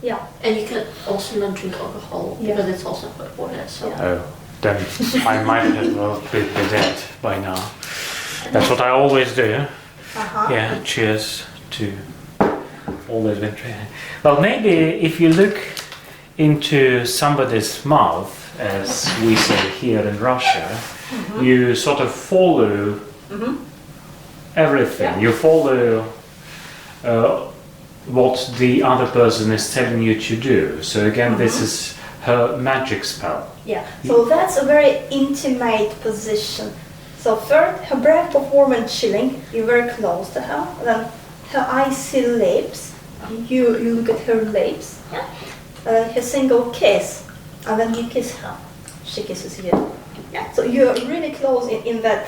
Yeah. And you can also not drink alcohol Yeah. because it's also hot water. So Yeah. Oh, then I might have well be dead by now. That's what I always do. Yeah, cheers to all those wintry. Well, maybe if you look into somebody's mouth, as we say here in Russia, you sort of follow everything. Yeah. You follow what the other person is telling you to do. So again, this is her magic spell. Yeah, so that's a very intimate position. So first, her breath of warm and chilling, you're very close to her. Then her icy lips, you look at her lips. Yeah. And then her single kiss, and then you kiss her. She kisses you. Yeah. So you're really close in that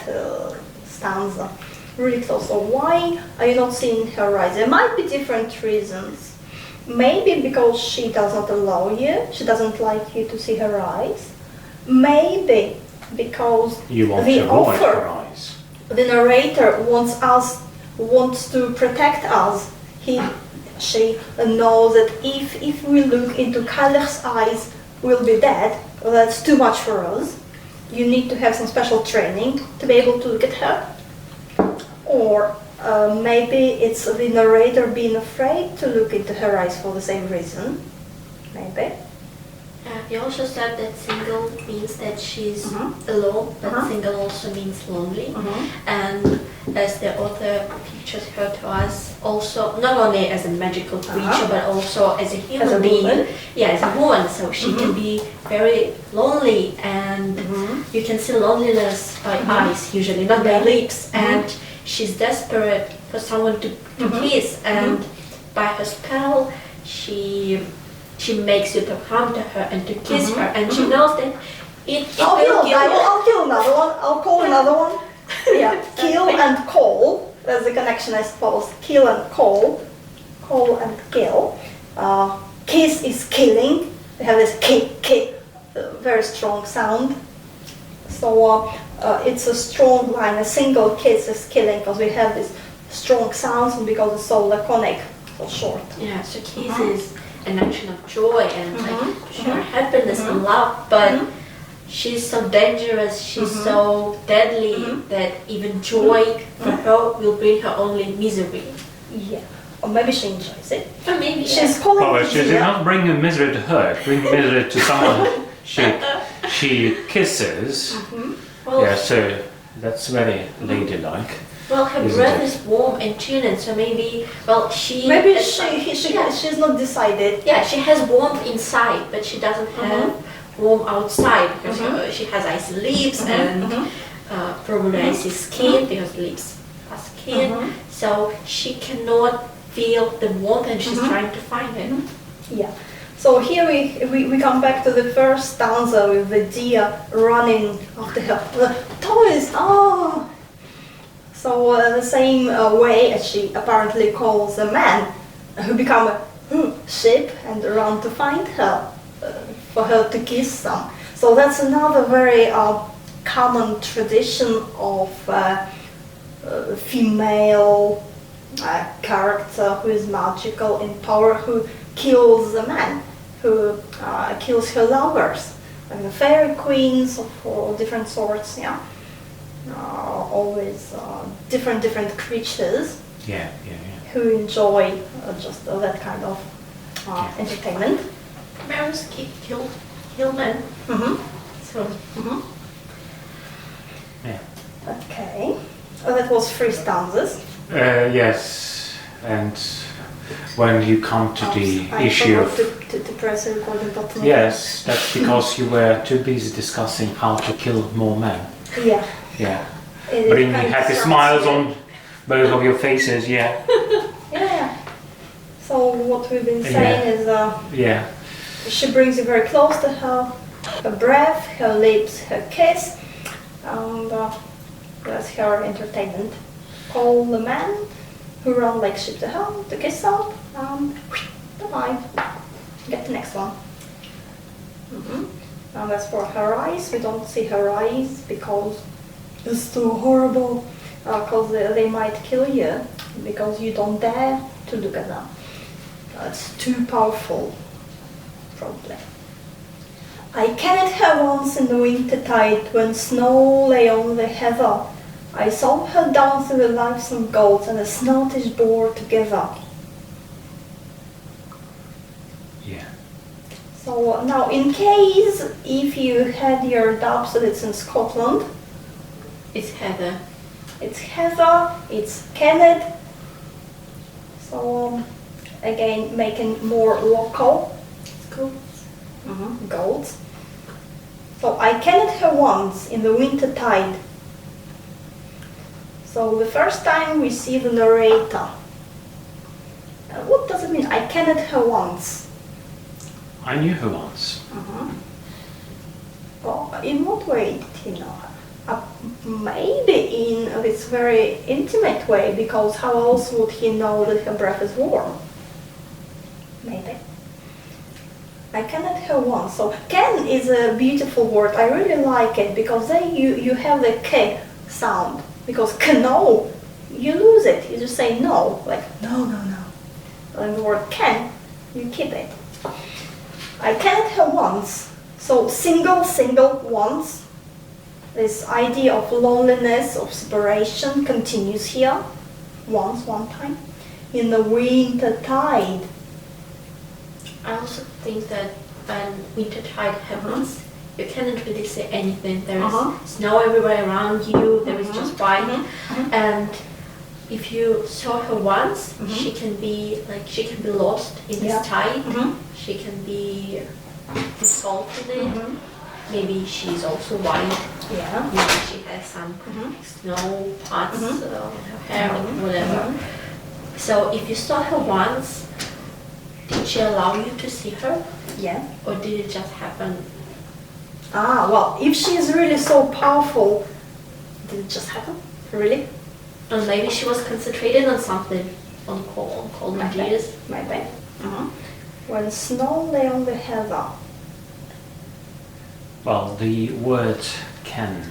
stanza. Really close. So why are you not seeing her eyes? There might be different reasons. Maybe because she does not allow you, she doesn't like you to see her eyes. Maybe because You want the to avoid her author, eyes. the narrator wants to protect us. She knows that if we look into Cailleach's eyes, we'll be dead. Well, that's too much for us. You need to have some special training to be able to look at her. Or maybe it's the narrator being afraid to look into her eyes for the same reason. Maybe. he also said that single means that she's alone, but single also means lonely. And as the author pictures her to us, also not only as a magical creature, but also as a human As a being. woman. Yeah, as a woman. So she can be very lonely, and you can see loneliness by eyes usually, not by lips. And she's desperate for someone to kiss, and by her spell, she makes you to come to her and to kiss her, and she knows that it will kill you. I'll kill another one. I'll call another one. Yeah, kill and call. There's a connection, I suppose. Kill and call. Call and kill. Kiss is killing. We have this kick, very strong sound. So it's a strong line. A single kiss is killing because we have this strong sounds, and because it's so laconic, so short. Yeah, so kiss is an action of joy and like sheer happiness and love, but she's so dangerous, she's so deadly that even joy for her will bring her only misery. Yeah. Or maybe she enjoys it. Or maybe She's calling Well, the she did deer. not bring misery to her, bring misery to someone she kisses. Well, Yeah, so that's very ladylike. well, her Isn't breath it? is warm and chilling, so maybe, well, she... Maybe has some- she's not decided. Yeah, she has warmth inside, but she doesn't have warm outside because she has icy lips and probably icy skin because lips are skin. So she cannot feel the warmth and she's trying to find it. Yeah. So here we come back to the first stanza with the deer running after her. The toys! Oh! So the same way as she apparently calls a man who become a sheep and run to find her, for her to kiss them. So that's another very common tradition of female character who is magical in power, who kills a man, who kills her lovers. And the fairy queens of all different sorts, yeah. Always different creatures Yeah. who enjoy just that kind of entertainment. Bears kill men. So Yeah. Okay. That was 3 stanzas. Yes, and when you come to the I issue forgot of... to press the recording button. Yes, that's because you were too busy discussing how to kill more men. Yeah. Yeah. It Bringing kind of happy starts smiles here. on both of your faces, yeah. Yeah. So what we've been saying is Yeah. she brings you very close to her, her breath, her lips, her kiss, and that's her entertainment. Call the man who run like sheep to her, to kiss her, and bye. Get the next one. And as for her eyes, we don't see her eyes because it's too horrible, because they might kill you, because you don't dare to look at them. It's too powerful, probably. I kenned her once in the winter tide, when snow lay on the heather. I saw her down through the livesome goats and the snottish boar together. Yeah. So now, in case if you had your doubts that it's in Scotland, it's Heather. it's Heather, it's Kenneth. So again, making more local. Goats. Goats. So I kenned her once in the winter tide. So the first time we see the narrator. What does it mean? I kenned her once. I knew her once. Well, in what way did he know her? Maybe in this very intimate way, because how else would he know that her breath is warm? Maybe. I kenned her once. So ken is a beautiful word. I really like it because then you have the k sound. Because know, you lose it. You just say no, like no. And the word can, you keep it. I kenned her once. So single, once. This idea of loneliness, of separation continues here. Once, one time. In the winter tide. I also think that when winter tide happens, you cannot really say anything. There is snow everywhere around you, there is just white. And if you saw her once, she can be lost in this tide. She can be dissolved in it. Maybe she's also white. Yeah. Maybe she has some snow parts on her hair or whatever. So if you saw her once, did she allow you to see her? Yeah. Or did it just happen? Well, if she is really so powerful, did it just happen? Really? Or maybe she was concentrated on something, on cold ideas. Maybe. When snow lay on the heather. Well, the word can.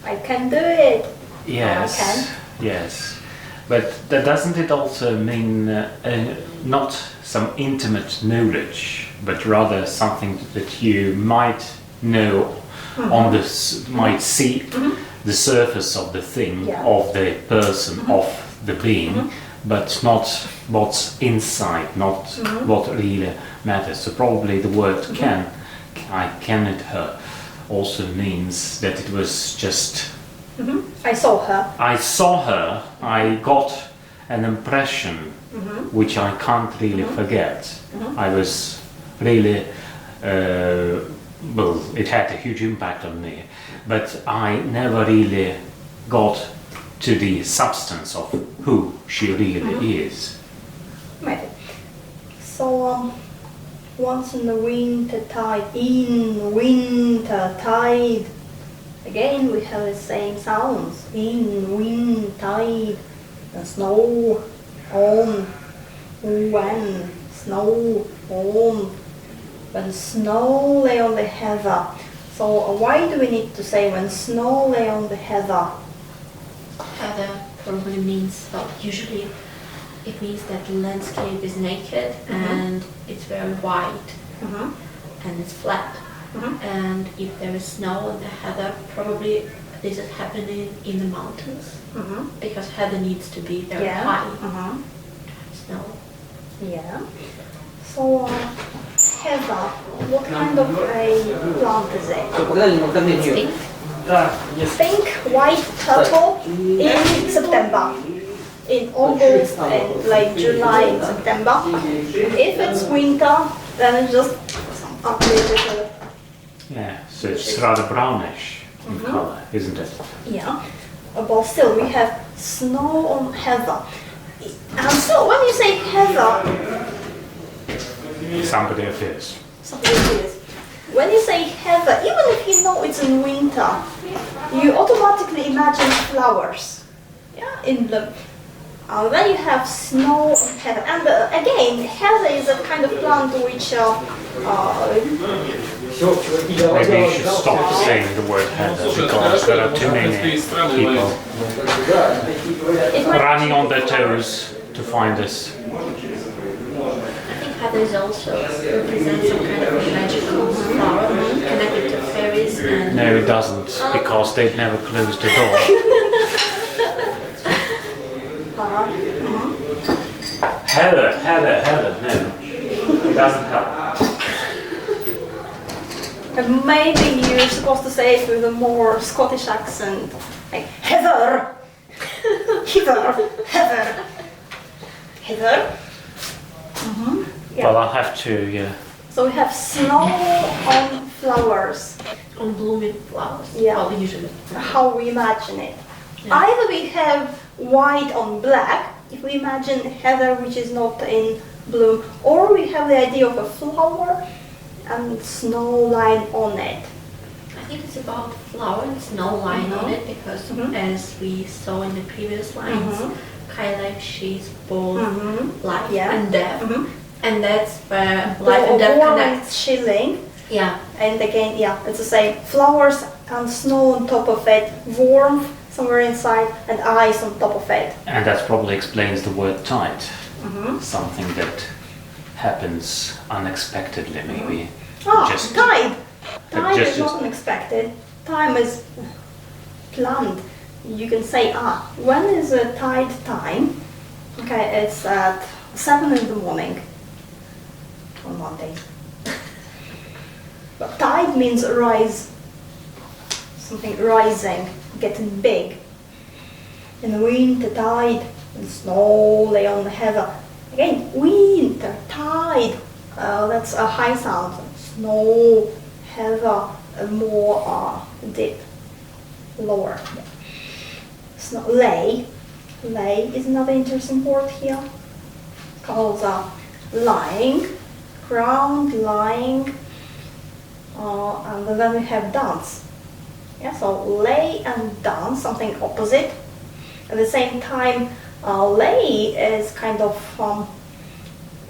I can do it. Yes. I can. Yes. But doesn't it also mean not some intimate knowledge, but rather something that you might know on the might see the surface of the thing, of the person, of the being, but not what's inside, not what really matters. So probably the word I kenned her also means that it was just I saw her. I saw her, I got an impression which I can't really forget. I was really, well, it had a huge impact on me, but I never really got to the substance of who she really is. Maybe. So, once in the winter tide, again we have the same sounds. In, wind, tide, and snow, on, when, snow, on, when snow lay on the heather. So why do we need to say when snow lay on the heather? Heather probably means, well, usually it means that the landscape is naked and it's very white and it's flat. And if there is snow on the heather, probably this is happening in the mountains because heather needs to be very high to have snow. Yeah. So heather, what kind of a plant is it? Pink, white, purple in September. In August and like July and September. If it's winter, then it's just updated. Yeah, so it's rather brownish in color, isn't it? Yeah, but still we have snow on heather. And so when you say heather, Somebody appears. something is. When you say heather, even if you know it's in winter, you automatically imagine flowers. Yeah, in bloom. Then you have snow on heather, and again, heather is a kind of plant which Maybe you should stop saying the word heather because there are too many people running on their toes to find us. I think heather also represents some kind of magical flower connected to fairies and... No, it doesn't, because they've never closed the door. Heather, no. It doesn't help. And maybe you're supposed to say it with a more Scottish accent, like heather, heather. Yeah. Well, I'll have to, yeah. So we have snow on flowers. on blooming flowers. Yeah. Well, usually. How we imagine it. Yeah. Either we have white on black, if we imagine heather which is not in bloom, or we have the idea of a flower and snow line on it. I think it's about flower and snow line on it because as we saw in the previous lines, Cailleach, she's both life and death. And that's where life and death warm connect. and chilling. Yeah. And again, yeah, it's the same. Flowers and snow on top of it, warmth somewhere inside, and ice on top of it. And that probably explains the word tide. Something that happens unexpectedly, maybe. Tide. Tide is just- not unexpected. Time is planned. You can say, when is a tide time? Okay, it's at 7 in the morning on Monday. But tide means rise. Something rising, getting big. In the winter, tide, and snow lay on the heather. Again, winter, tide, that's a high sound. Snow, heather, more deep, lower. Snow, lay is another interesting word here. Called lying, ground, lying, and then we have dance. Yeah, so lay and dance, something opposite. At the same time, lay is kind of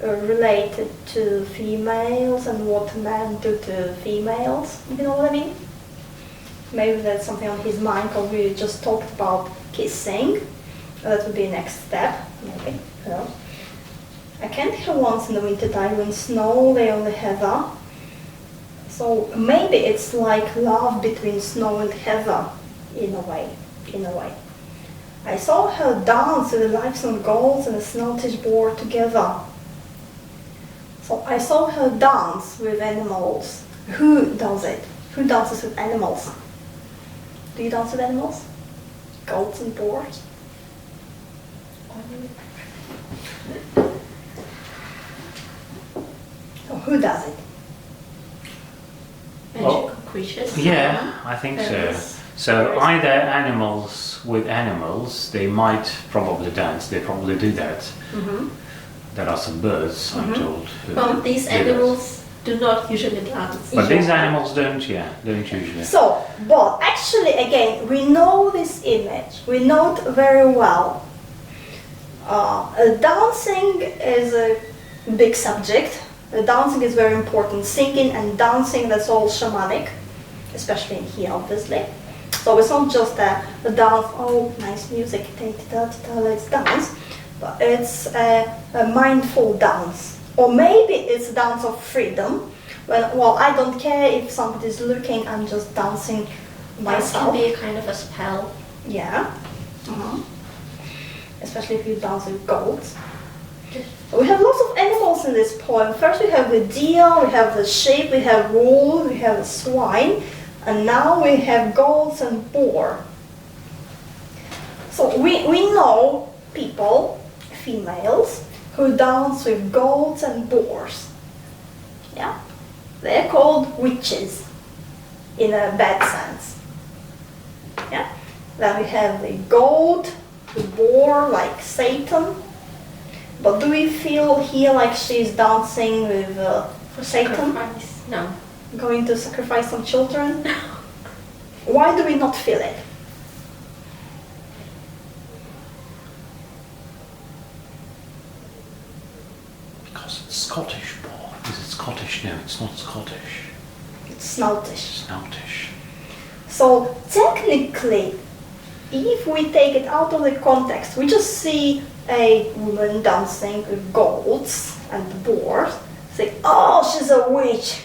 related to females and what men do to females, if you know what I mean. Maybe that's something on his mind, because we just talked about kissing. That would be next step, maybe. Who knows? I can't hear once in the winter time when snow lay on the heather. So maybe it's like love between snow and heather, in a way. I saw her dance with the livesome goats and the snowtish boar together. So I saw her dance with animals. Who does it? Who dances with animals? Do you dance with animals? Goats and boars? So who does it? Magical creatures. Yeah, I think so. Fairies. So either animals with animals, they might probably dance. They probably do that. Mm-hmm. There are some birds, I'm told. Who Well, these do that. animals do not usually dance. But these animals don't usually. So, but actually, again, we know this image. We know it very well. Dancing is a big subject. Dancing is very important. Singing and dancing, that's all shamanic, especially in here, obviously. So it's not just a dance, oh, nice music, let's dance, but it's a mindful dance. Or maybe it's a dance of freedom. Well, I don't care if somebody's looking, I'm just dancing Dance can myself. be a kind of a spell. Yeah. Especially if you dance with goats. We have lots of animals in this poem. First we have the deer, we have the sheep, we have wool, we have the swine, and now we have goats and boar. So we know people, females, who dance with goats and boars. Yeah? They're called witches in a bad sense. Yeah? Then we have the goat, the boar, like Satan. But do we feel here like she's dancing with Satan? Sacrifice. No. Going to sacrifice some children? Why do we not feel it? Because it's Scottish, Paul. Is it Scottish? No, it's not Scottish. It's snoutish. Snoutish. So technically, if we take it out of the context, we just see a woman dancing with goats and boars, say, oh, she's a witch.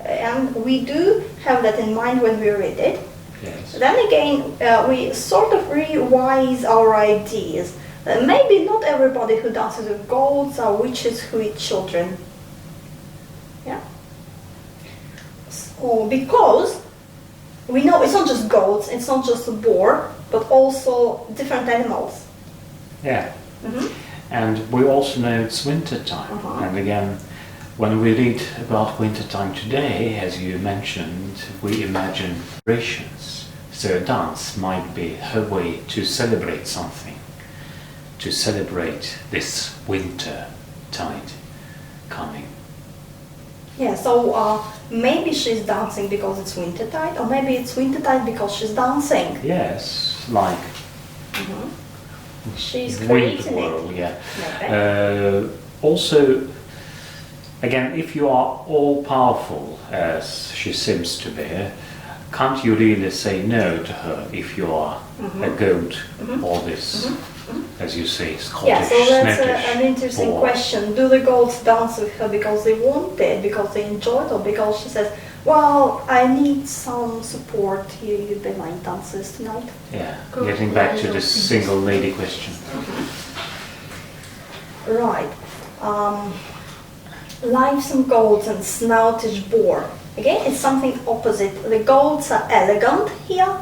And we do have that in mind when we read it. Yes. Then again, we sort of revise our ideas. Maybe not everybody who dances with goats are witches who eat children. Yeah? So, because we know it's not just goats, it's not just a boar, but also different animals. Yeah. Mhm. And we also know it's winter time. Uh-huh. And again, when we read about winter time today, as you mentioned, we imagine celebrations. So a dance might be her way to celebrate something, to celebrate this winter tide coming. Yeah, so maybe she's dancing because it's wintertide, or maybe it's wintertide because she's dancing. Yes, like She's winter creating world, it. yeah. Maybe. Also, again, if you are all powerful, as she seems to be, can't you really say no to her if you are a goat or this, as you say, Scottish, Yeah, so that's Snottish an interesting boar? question. Do the goats dance with her because they want it, because they enjoy it, or because she says, well, I need some support, you'd be my dancers tonight? Yeah, Go getting for back it. to the single lady question. Right. Livesome goats and snoutish boar. Again, it's something opposite. The goats are elegant here,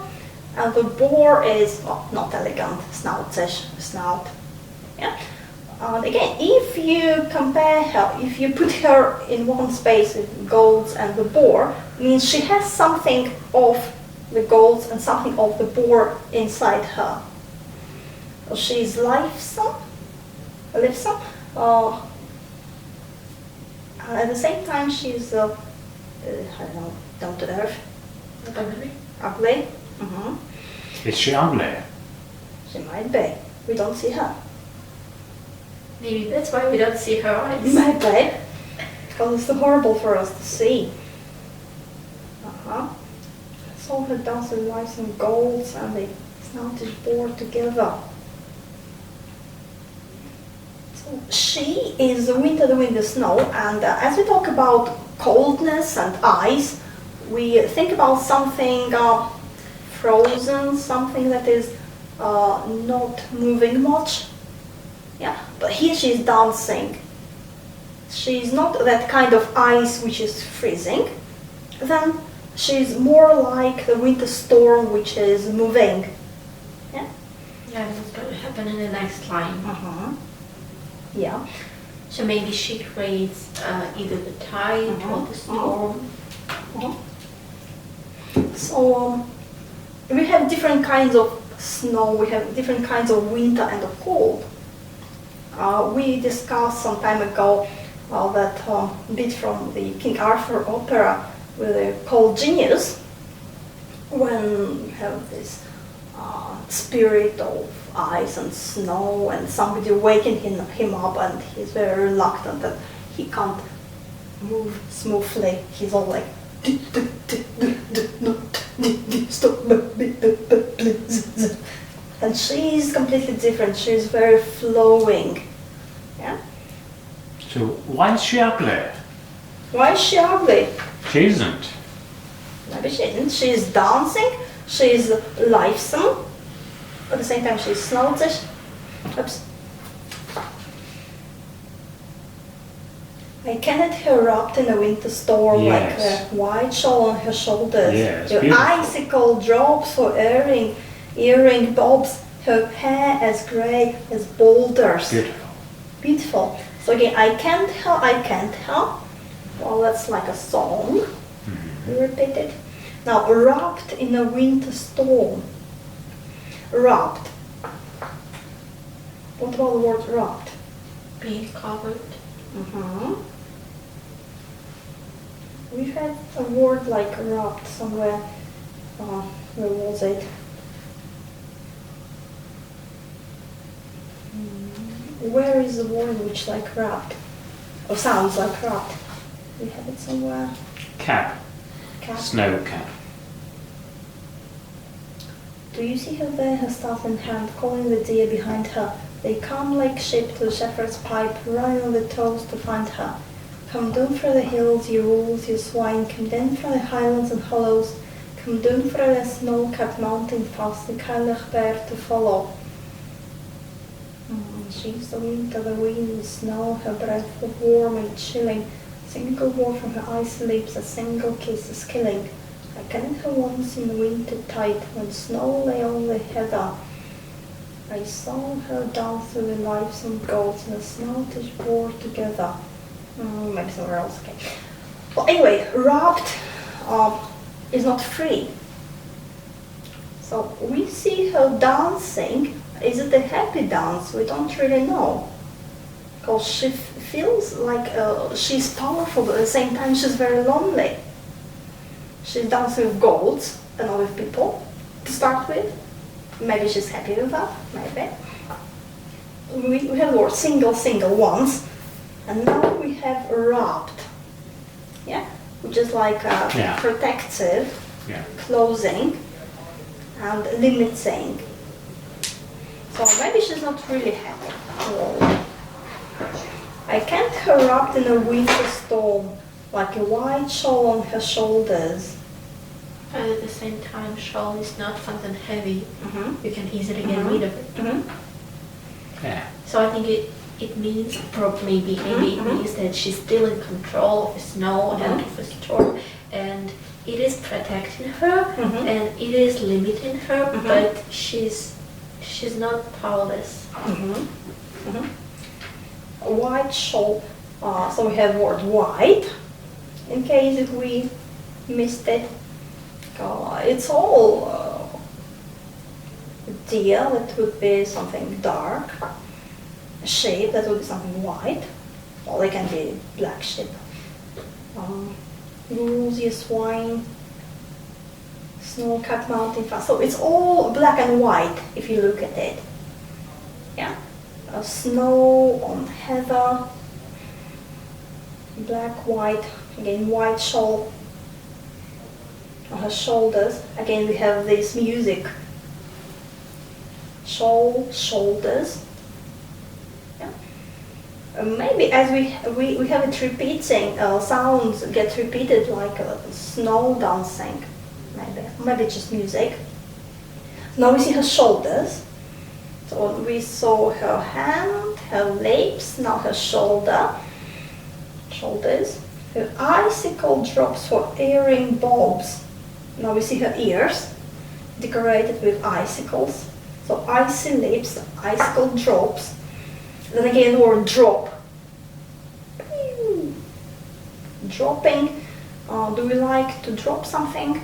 and the boar is not elegant, snoutish, snout. Yeah. And again, if you compare her, if you put her in one space with goats and the boar, means she has something of the goats and something of the boar inside her. So she's livesome, and at the same time she's, I don't know, down to earth, ugly. Is she ugly? She might be. We don't see her. Maybe that's why we don't see her eyes. Maybe. Because it's too horrible for us to see. So her dancing lives and golds and the snoutish boar together. She is the winter, the wind, the snow, and as we talk about coldness and ice, we think about something frozen, something that is not moving much. Yeah, but here she's dancing. She's not that kind of ice which is freezing. Then she's more like the winter storm which is moving. Yeah. Yeah, that's going to happen in the next line. Yeah. So maybe she creates either the tide or the storm. So we have different kinds of snow, we have different kinds of winter and of cold. We discussed some time ago that bit from the King Arthur opera with the cold genius, when you have this spirit of ice and snow and somebody waking him up and he's very reluctant that he can't move smoothly. He's all like, stop, please. And she's completely different. She's very flowing. Yeah. So why is she ugly? Why is she ugly? She isn't. Maybe she isn't. She's dancing. She's lifesome. At the same time, she's snouty. Oops. I cannot her wrapped in a winter storm, Yes. like a white shawl on her shoulders. Yes, Your beautiful. icicle drops for earring bobs, her hair as grey as boulders. Beautiful. Beautiful. So again, I can't help. Well, that's like a song. We repeat it. Now, wrapped in a winter storm. Wrapped. What about the word wrapped? Being covered. We had a word like wrapped somewhere. Where was it? Where is the word which like wrapped? Or sounds like wrapped? We have it somewhere. Cap. Cap. Snow cap. Do you see her there, her staff in hand, calling the deer behind her? They come like sheep to the shepherd's pipe, running on their toes to find her. Come down through the hills, you wolves, you swine, come down from the highlands and hollows, come down through the snow-capped mountain pass, the Cailleach Bheur to follow. She's the winter, the wind, the snow, her breath of warm and chilling. A single word from her icy lips, a single kiss is killing. I kenned her once in the winter tide, when snow lay on the heather. I saw her dance through the lives and goats, and the snoutish bore together. Maybe somewhere else, okay. Well, anyway, wrapped is not free. So we see her dancing. Is it a happy dance? We don't really know. Because she feels like she's powerful, but at the same time she's very lonely. She's dancing with goats and not with people, to start with. Maybe she's happy with that, maybe. We have the word single once, and now we have wrapped, yeah? Which is like protective, closing, and limiting. So maybe she's not really happy at all. I can't her wrapped in a winter storm, like a white shawl on her shoulders. But at the same time, shawl is not something heavy. You can easily get rid of it. Yeah. So I think it means, maybe it means that she's still in control of the snow and of the storm, and it is protecting her and it is limiting her, but she's not powerless. A white shawl. So we have word white, in case if we missed it. It's all deer, that would be something dark. Sheep, that would be something white. Well, they can be black sheep. Rosy swine, snow-capped mountain pass. So it's all black and white if you look at it. Yeah. Snow on heather, black, white, again white shawl on her shoulders. Again we have this music. Shawl, shoulders. Yeah. Maybe as we have it repeating, sounds get repeated like snow dancing. Maybe just music. Now we see her shoulders. So we saw her hand, her lips, now her shoulders. Her icicle drops for earring bobs. Now we see her ears, decorated with icicles. So icy lips, icicle drops. Then again the word drop. Dropping. Do we like to drop something?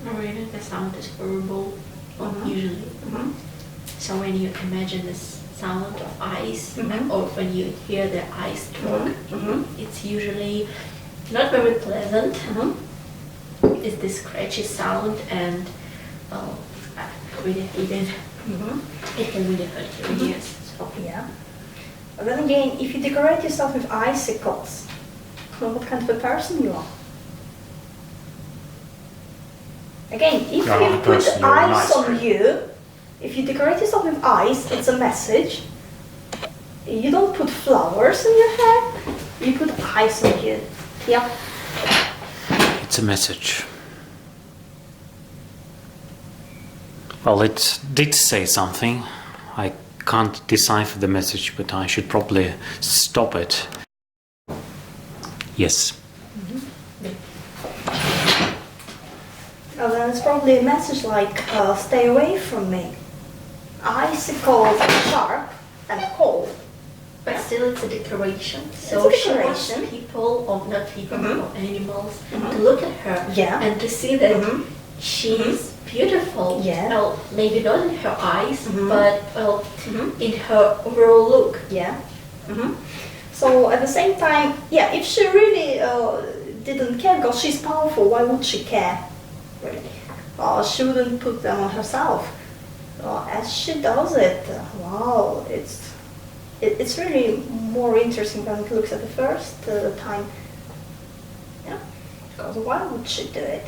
Really, the sound is horrible, usually. So when you imagine this sound of ice, or when you hear the ice drop, it's usually not very pleasant. It's this scratchy sound, and I really hate it. It can really hurt your ears. So. Yeah. But then again, if you decorate yourself with icicles, what kind of a person you are? Again, if you put ice on you, if you decorate yourself with ice, it's a message. You don't put flowers in your hair, you put ice on you. Yeah. It's a message. Well, it did say something. I can't decipher the message, but I should probably stop it. Yes. Then it's probably a message like, stay away from me. Icicles are sharp and cold. But still it's a decoration. So It's a she wants decoration. people, or not people, or animals, to look at her and to see that she's beautiful. Yeah. Well, maybe not in her eyes, but well, in her overall look. Yeah. So at the same time, yeah, if she really didn't care, because she's powerful, why would she care? Really? She wouldn't put them on herself. As she does it, wow, it's really more interesting when it looks at the first time. Yeah, because why would she do it?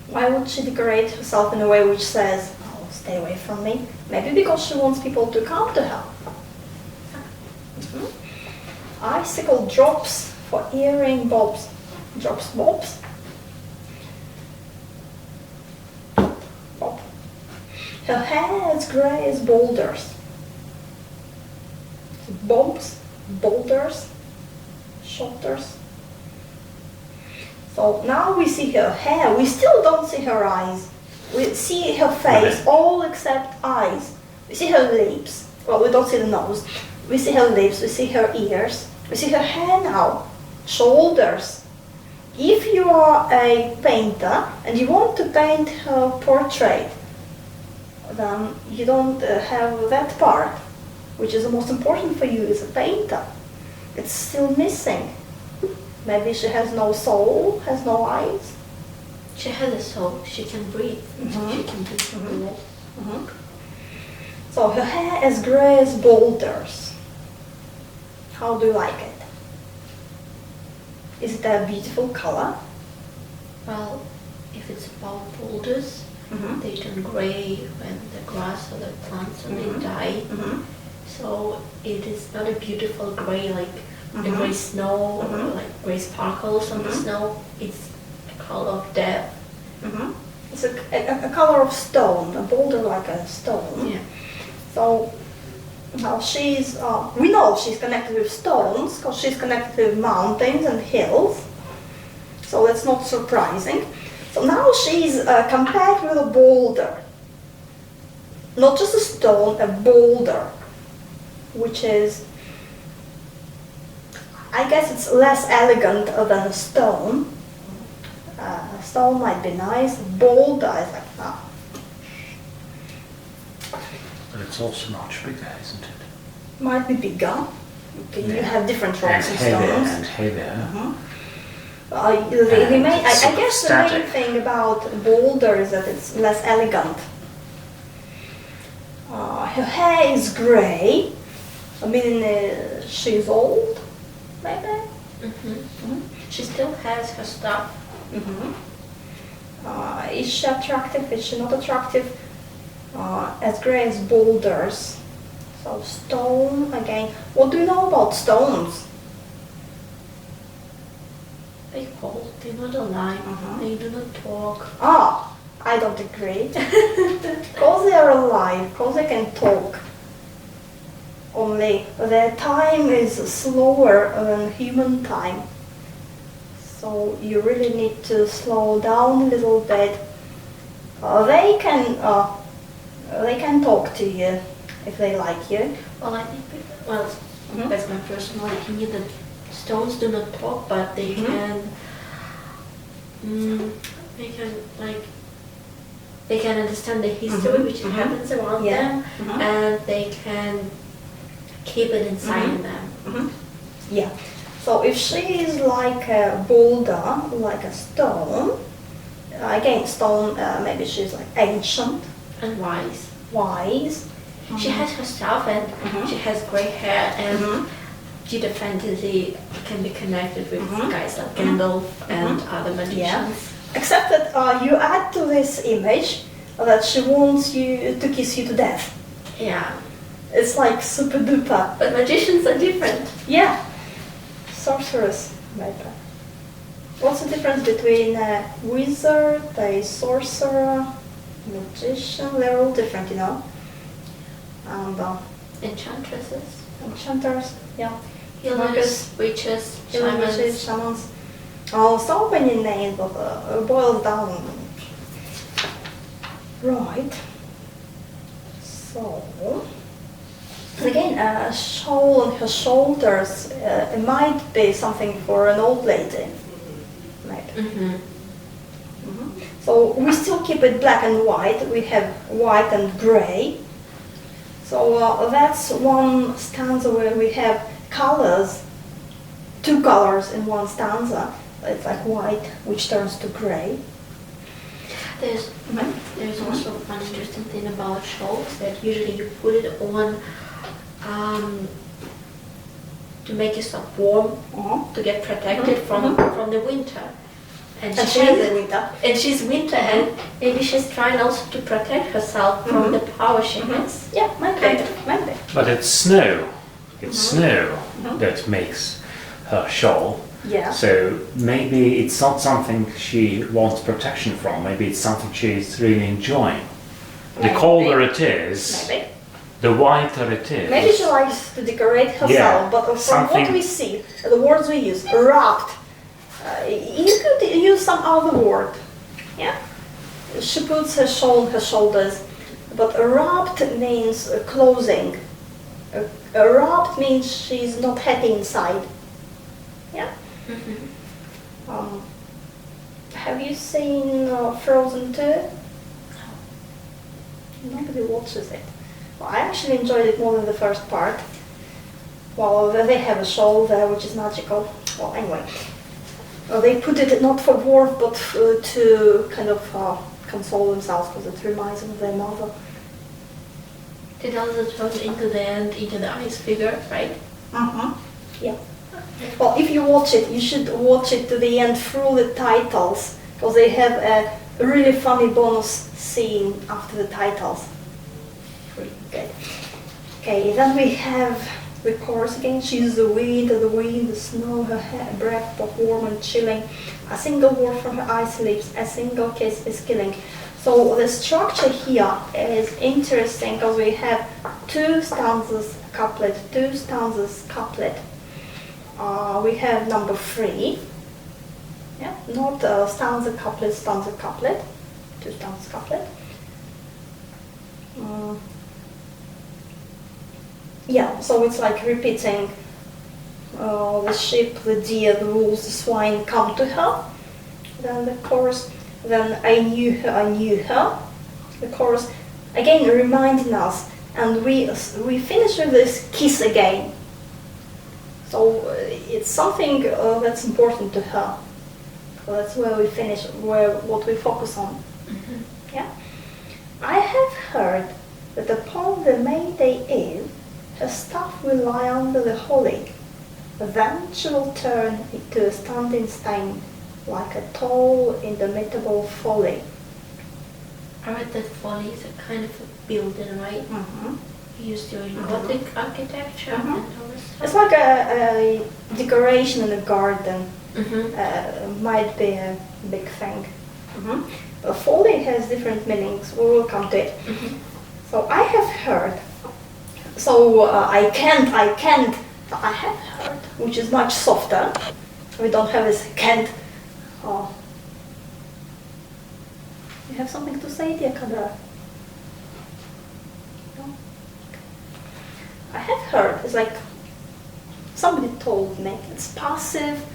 Why would she decorate herself in a way which says, "Oh, stay away from me"? Maybe because she wants people to come to her. Icicle drops for earring bobs. Drops bobs. Bob. Her hair is grey as boulders. Bobs, boulders, shoulders. So now we see her hair. We still don't see her eyes. We see her face, all except eyes. We see her lips. Well, we don't see the nose. We see her lips, we see her ears, we see her hair now, shoulders. If you are a painter and you want to paint her portrait, then you don't have that part, which is the most important for you as a painter. It's still missing. Maybe she has no soul, has no eyes. She has a soul. She can breathe. She can breathe. So her hair is grey as boulders. How do you like it? Is it a beautiful color? Well, if it's about boulders, they turn grey when the grass or the plants when they die. So it is not a beautiful grey like the grey snow or like grey sparkles on the snow. It's a color of death. It's a color of stone, a boulder like a stone. Yeah. So now she's, we know she's connected with stones because she's connected with mountains and hills. So that's not surprising. So now she's compared with a boulder. Not just a stone, a boulder. Which is, I guess it's less elegant than a stone. A stone might be nice, boulder is like, But it's also much bigger, isn't it? might be bigger. Okay, you have different rocks and heavier stones. and heavier. I guess the main thing about boulder is that it's less elegant. Her hair is grey. I mean, she's old, maybe. She still has her stuff. Is she attractive? Is she not attractive? As grey as boulders. So stone again. What do you know about stones? They cold, they're not alive, they do not talk. Ah, I don't agree. Because they are alive, because they can talk. Only their time is slower than human time. So you really need to slow down a little bit. They can talk to you if they like you. Well, I think, that's my personal opinion, that stones do not talk, but they can, they can understand the history which happens around them, and they can keep it inside them. Yeah. So if she is like a boulder, like a stone, again stone, maybe she's like ancient, And wise. wise. She has herself, and she has grey hair, and Gita fantasy can be connected with guys like Gandalf and other magicians. Except that you add to this image that she wants you to kiss you to death. Yeah. It's like super duper. But magicians are different. Yeah. Sorceress, maybe. What's the difference between a wizard, a sorcerer, magician? They're all different, you know. And Enchantresses, enchanters, yeah. healers, witches, shamans. Shamans. Oh, so many names, but boils down. Right. So, again, a shawl on her shoulders, it might be something for an old lady. Maybe. So we still keep it black and white. We have white and grey. So that's one stanza where we have colors, two colors in one stanza. It's like white, which turns to grey. There's also one interesting thing about shawls, that usually you put it on to make yourself warm, to get protected from the winter. And she's winter, and maybe she's trying also to protect herself from the power she has. Yeah, maybe. But it's snow. It's snow that makes her shawl. Yeah. So maybe it's not something she wants protection from. Maybe it's something she's really enjoying. The colder it is, the whiter it is. Maybe she likes to decorate herself, Yeah, but from something- what we see, the words we use, wrapped, you could use some other word. Yeah. She puts her shawl on her shoulders, but wrapped means clothing. Wrapped means she's not happy inside. Yeah. Have you seen Frozen 2? Nobody watches it. Well, I actually enjoyed it more than the first part. Well, they have a shawl there which is magical. Well, anyway. They put it not for warmth, but to kind of console themselves, because it reminds them of their mother. It also turns into the end, into the ice figure, right? Yeah. Well, if you watch it, you should watch it to the end through the titles, because they have a really funny bonus scene after the titles. Pretty good. Okay, then we have the chorus again. She's the wind, the snow, her breath both warm and chilling. A single word from her eyes lips, a single kiss is killing. So the structure here is interesting, because we have two stanzas couplet, two stanzas couplet. We have number 3. Yeah, not stanza couplet, two stanzas couplet. Yeah, so it's like repeating the sheep, the deer, the wolves, the swine come to her. Then the chorus, then I knew her. The chorus, again reminding us, and we finish with this kiss again. So it's something that's important to her. So that's where we finish, what we focus on. Yeah. I have heard that upon the May Day Eve, her staff will lie under the holly. Then she will turn into a standing stain, like a tall, indomitable folly. I read that folly is a kind of a building, right? used during Gothic architecture and all this stuff. It's like a decoration in a garden. Might be a big thing. Folly has different meanings. We will come to it. So I have heard. So I have heard, which is much softer. We don't have this can't. You have something to say, dear Kadra? No? I have heard. It's like somebody told me. It's passive.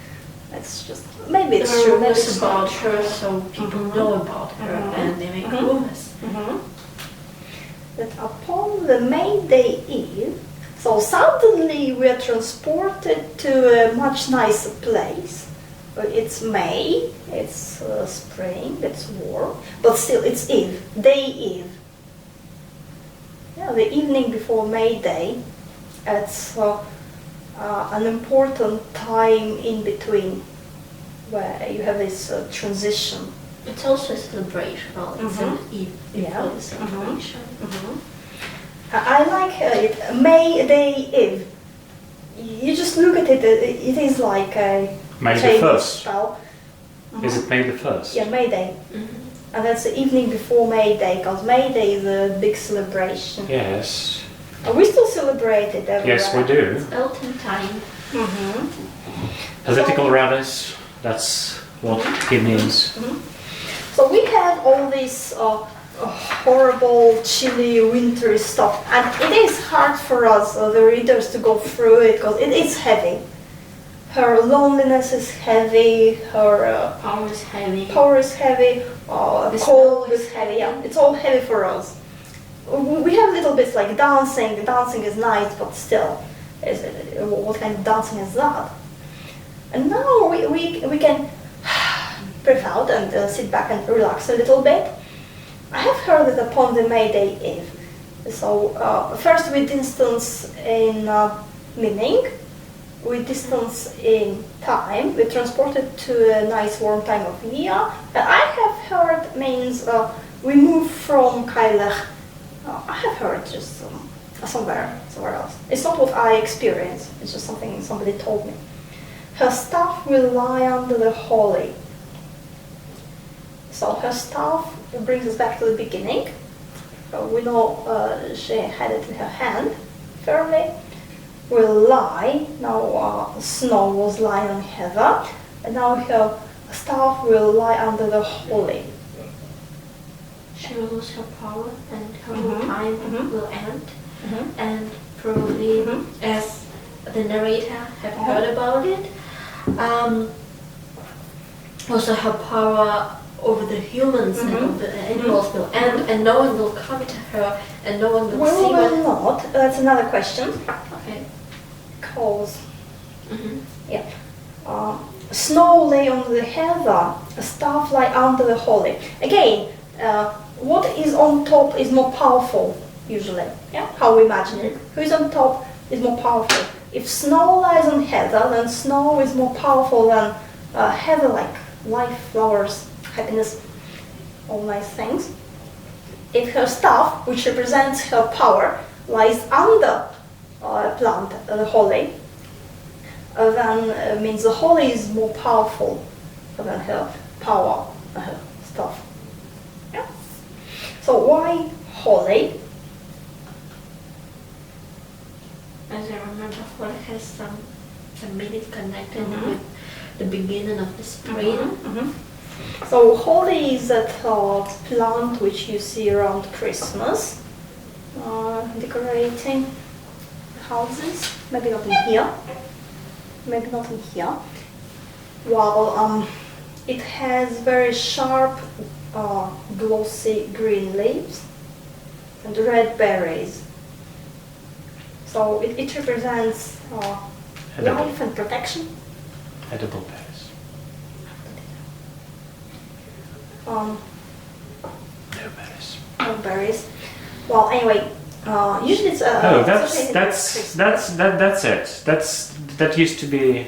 It's just maybe it's There are true. Maybe rumors it's about not her, so people know about her, and they make rumors. That upon the May Day Eve, so suddenly we are transported to a much nicer place. It's May, it's spring, it's warm, but still it's Eve, Day Eve. Yeah, the evening before May Day, it's an important time in between where you have this transition. It's also a celebration, well, it's an eve before the celebration. I like it. May Day Eve. You just look at it. It is like a May the Chinese 1st. spell. Is it May the 1st? Yeah, May Day. And that's the evening before May Day, because May Day is a big celebration. Yes. And we still celebrate it everywhere. Yes, we do. It's autumn time. Political rallies, that's what it means. So we have all this horrible, chilly, wintry stuff, and it is hard for us, the readers, to go through it because it is heavy. Her loneliness is heavy. Her Power is heavy. power is heavy. The Cold snow is heavy. Yeah, it's all heavy for us. We have little bits like dancing. The dancing is nice, but still, what kind of dancing is that? And now we can breathe out and sit back and relax a little bit. I have heard that upon the May Day Eve. So first we distance in meaning, we distance in time, we transported to a nice warm time of year. And I have heard means we move from Cailleach. I have heard just somewhere else. It's not what I experienced, it's just something somebody told me. Her staff will lie under the holly. So her staff brings us back to the beginning. We know she had it in her hand firmly. Will lie. Now snow was lying on heather, and now her staff will lie under the holly. She will lose her power and her time will end. And probably, as the narrator have heard about it, also her power over the humans and over the animals will end, and no one will come to her, and no one will see Will what. not? That's another question. Okay. Because snow lay on the heather, staff lie under the holly. Again, what is on top is more powerful, usually. Yeah, how we imagine it. Who is on top is more powerful. If snow lies on heather, then snow is more powerful than heather, like life, flowers, happiness, all nice things. If her staff, which represents her power, lies under a plant, the holly, then means the holly is more powerful than her power, her staff. Yeah. So why holly? As I remember, holly has some meaning connected with the beginning of the spring. So holly is that plant which you see around Christmas, decorating houses. Maybe not in here. Maybe not in here. While it has very sharp, glossy green leaves and red berries. So it represents life and protection. Edible berries. No berries. No berries. Well, anyway, usually it's that's it. That used to be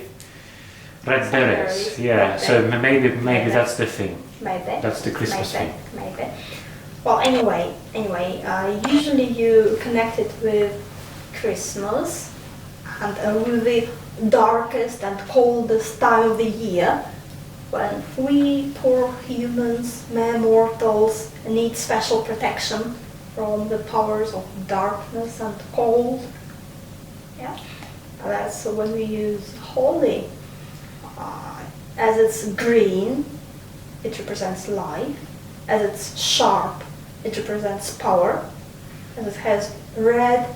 red berries. Yeah. Red So berries. maybe that's the thing. Maybe. That's the Christmas thing. Maybe. Well, anyway, usually you connect it with Christmas and with the darkest and coldest time of the year, when we poor humans, mere mortals, need special protection from the powers of darkness and cold. Yeah, that's when we use holly. As it's green, it represents life. As it's sharp, it represents power. As it has red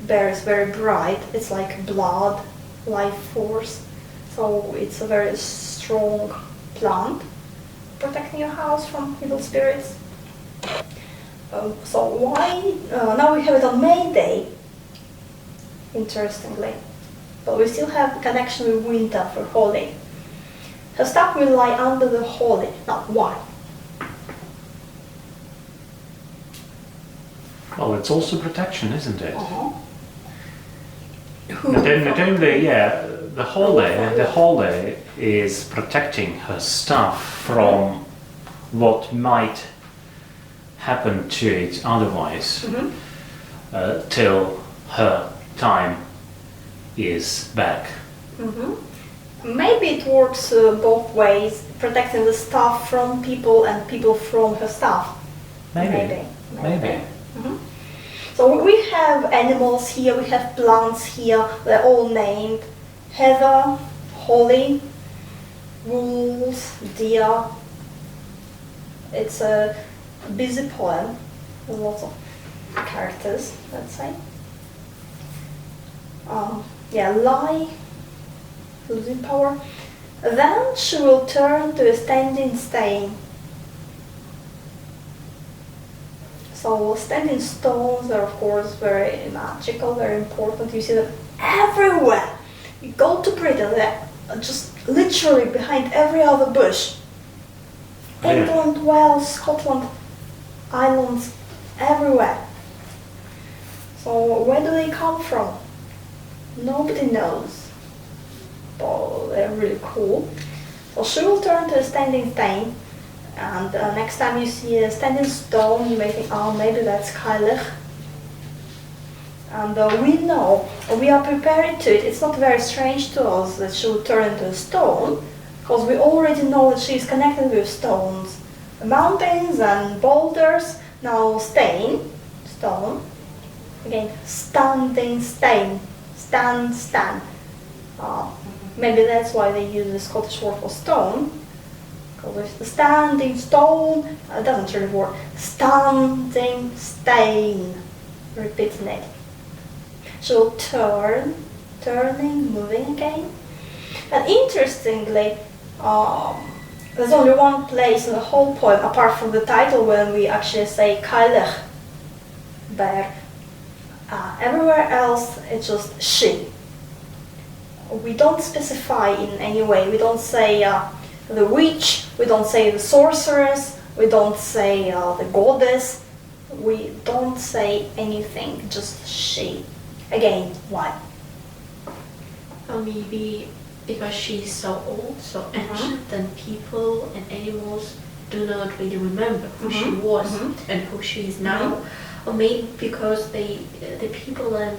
berries, very bright, it's like blood, life force. So it's a very strong plant, protecting your house from evil spirits. So why, now we have it on May Day, interestingly, but we still have a connection with winter for holly. Her staff will lie under the holly. Now, why? Well, it's also protection, isn't it? Who? Not only, yeah, the holly is protecting her staff from what might happen to it otherwise, till her time is back. Maybe it works both ways, protecting the staff from people and people from her staff. Maybe. So we have animals here, we have plants here, they're all named. Heather, holly, wolves, deer. It's a busy poem with lots of characters, let's say. Lie, losing power. Then she will turn to a standing stone. So standing stones are of course very magical, very important. You see them everywhere. You go to Britain, they're just literally behind every other bush. England, Wales, Scotland, islands, everywhere. So where do they come from? Nobody knows. But they're really cool. So she will turn to a standing stone. And next time you see a standing stone, you may think, oh, maybe that's Cailleach. And we know, we are prepared to it. It's not very strange to us that she will turn into a stone, because we already know that she is connected with stones. Mountains and boulders, now stone. Again, standing stone, stand. Maybe that's why they use the Scottish word for stone. Because if the standing stone, it doesn't really work. Standing stone, repeating it. She'll turning, moving again. And interestingly, there's only one place in the whole poem, apart from the title, when we actually say Cailleach, Bheur. Everywhere else, it's just she. We don't specify in any way. We don't say the witch, we don't say the sorceress, we don't say the goddess. We don't say anything, just she. Again, why? Or maybe because she's so old, so ancient, that people and animals do not really remember who she was and who she is now. Or maybe because the people and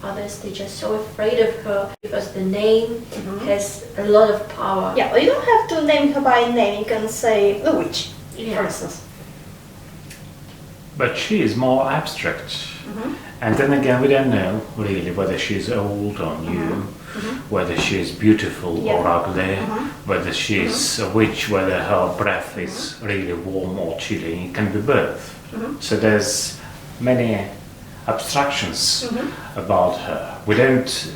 others, they're just so afraid of her because the name has a lot of power. Yeah, you don't have to name her by name, you can say the witch, for instance. But she is more abstract. And then again, we don't know really whether she's old or new, whether she's beautiful or ugly, whether she's a witch, whether her breath is really warm or chilly. It can be both. So there's many abstractions about her. We don't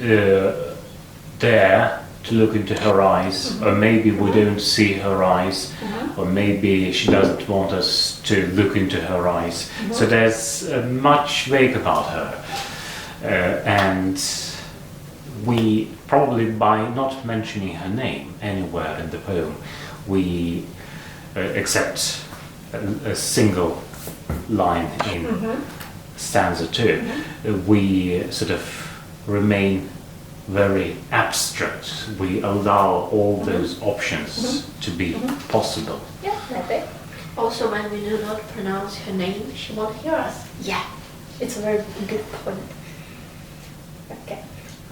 dare to look into her eyes, or maybe we don't see her eyes, or maybe she doesn't want us to look into her eyes. So there's much vague about her, and we probably, by not mentioning her name anywhere in the poem, we accept a single line in stanza 2, we sort of remain very abstract. We allow all those options to be possible. Yeah, maybe. Also, when we do not pronounce her name, she won't hear us. Yeah, it's a very good point. Okay.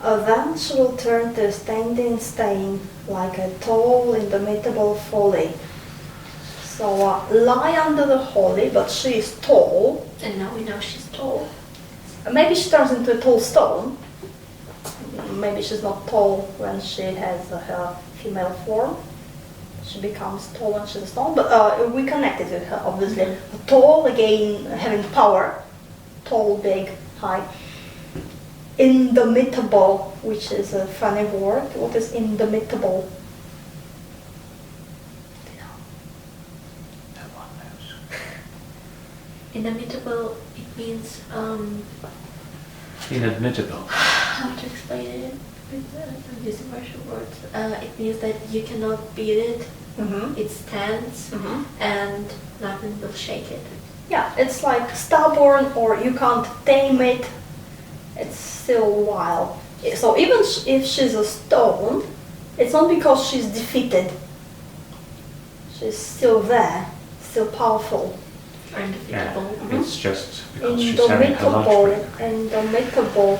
Then she will turn to standing staying like a tall, indomitable folly. So lie under the holly, but she is tall. And now we know she's tall. Maybe she turns into a tall stone. Maybe she's not tall when she has her female form. She becomes tall when she's a stone, but we connected with her, obviously. Tall, again, having power. Tall, big, high. Indomitable, which is a funny word. What is indomitable? No one knows. Indomitable, it means, Inadmissible. how to explain it? I'm using Russian words. It means that you cannot beat it. Mm-hmm. It stands, and nothing will shake it. Yeah, it's like stubborn, or you can't tame it. It's still wild. So even if she's a stone, it's not because she's defeated. She's still there, still powerful. Undefeatable. It's just because she's having her lunch Indomitable, break. indomitable.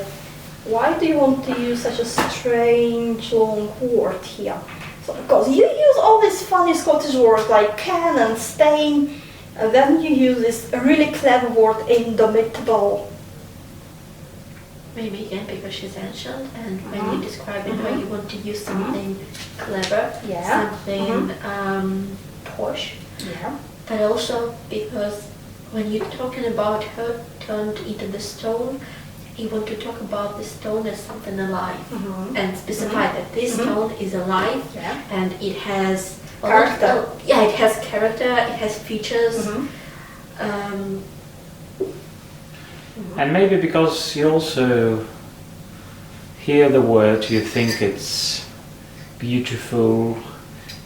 Why do you want to use such a strange long word here? So, because you use all these funny Scottish words like can and stain, and then you use this really clever word indomitable. Maybe again because she's ancient, and when you're describing her, you want to use something clever, Yeah. something posh. Yeah. But also because when you're talking about her turned into the stone, you want to talk about the stone as something alive and specify that this stone is alive Yeah. and it has Character. Yeah, it has character, it has features. And maybe because you also hear the word, you think it's beautiful,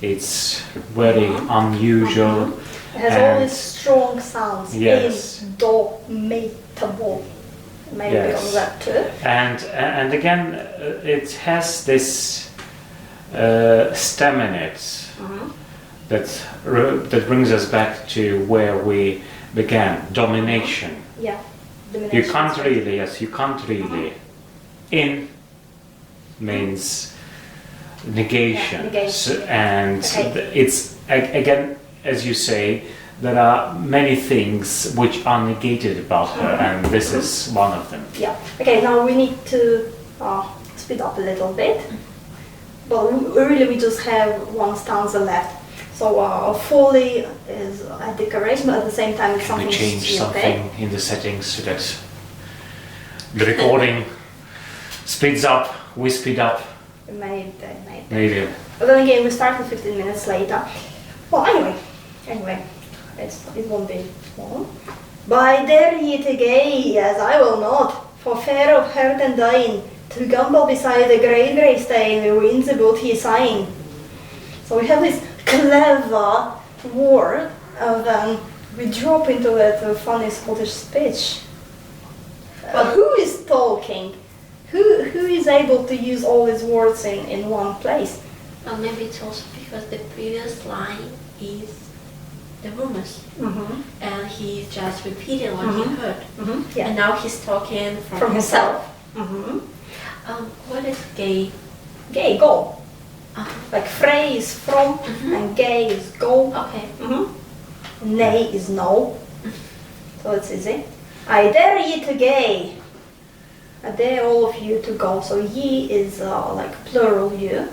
it's very unusual. It has all And- these strong sounds. Yes. Indomitable. Maybe Yes. because of that too. And again, it has this stem in it that brings us back to where we began, domination. Yeah. You Domination. can't really, yes, you can't really. In means negation. Yeah, negation, So- yeah. and Okay. it's, again, as you say, there are many things which are negated about her, and this is one of them. Yeah. Okay, now we need to speed up a little bit. But we just have one stanza left. So folly is a decoration, but at the same time it's Can something we change stupid. something in the settings so that the recording speeds up, we speed up, Maybe. maybe. But then again, we started 15 minutes later. Well, anyway, it won't be long. By dare ye to gay, as I will not, for fear of hurt and dying, to gamble beside the grey stain, the winds about he sighing. So we have this clever word, and then we drop into that funny Scottish speech. But who is talking? Who is able to use all these words in one place? Or maybe it's also because the previous line is the rumors, and he's just repeating what he heard. Yeah. And now he's talking From himself. What is gay? Gay, go. Uh-huh. Like Frey is from, and gay is go. Okay. Nay is no. So it's easy. I dare ye to gay. I dare all of you to go. So ye is like plural you,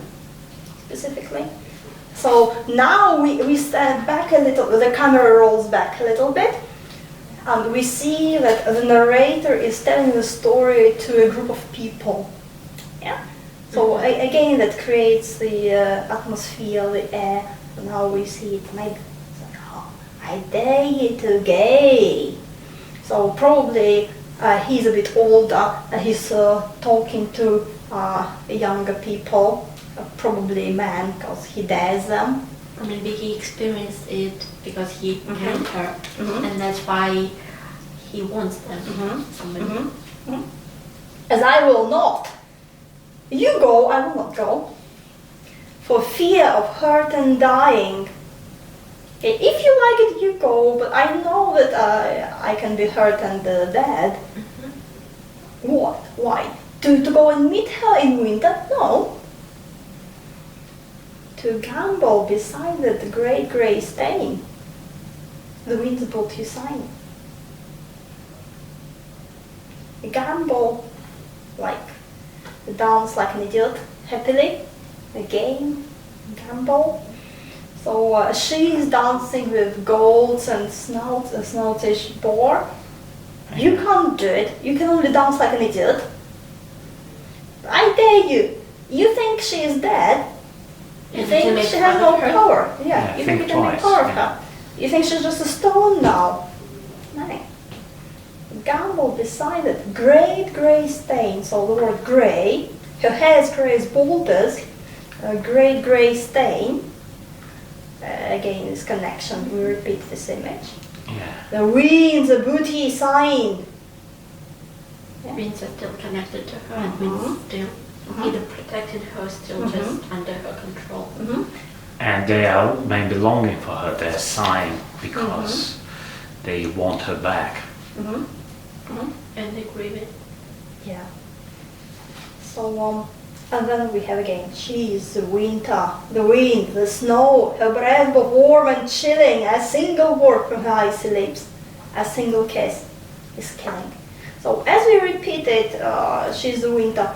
specifically. So now we stand back a little, the camera rolls back a little bit, and we see that the narrator is telling the story to a group of people. Yeah. So again, that creates the atmosphere, the air. Now we see it. Maybe it's like, oh, I dare you to gay. So probably he's a bit older, and he's talking to younger people. Probably a man, because he dares them. Or maybe he experienced it because he heard her, and that's why he wants them. Somebody. As I will not. You go, I will not go. For fear of hurt and dying. Okay, if you like it, you go, but I know that I can be hurt and dead. What? Why? To go and meet her in winter? No. To gamble beside the great grey stain the winds brought you sign. Gamble, like dance like an idiot, happily, a game, gamble. So she is dancing with goats and snoutish Bheur. You can't do it. You can only dance like an idiot. I dare you. You think she is dead? You think she has no power? Yeah. You think you can make power of her? You think she's just a stone now? No. Gamble beside it. Great grey stain. So the word grey. Her hair is grey as boulders. A great grey stain. Again, this connection. We repeat this image. Yeah. The winds, a booty sign. Winds are still connected to her, and winds still either protecting her, still just under her control. And they are maybe longing for her, they're sighing because they want her back. And they grieve it. Yeah. So, and then we have again, she is the winter, the wind, the snow, her breath both warm and chilling, a single word from her icy lips, a single kiss is killing. So as we repeat it, she's the winter,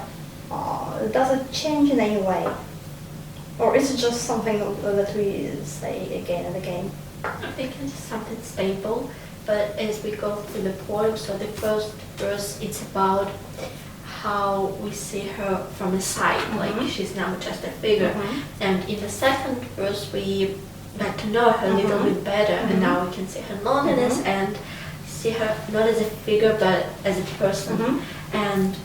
does it change in any way? Or is it just something that we say again and again? I think it's something stable, but as we go through the poem, so the first verse, it's about how we see her from the side, like she's now just a figure. And in the second verse, we got to know her a little bit better, and now we can see her loneliness and see her not as a figure, but as a person. And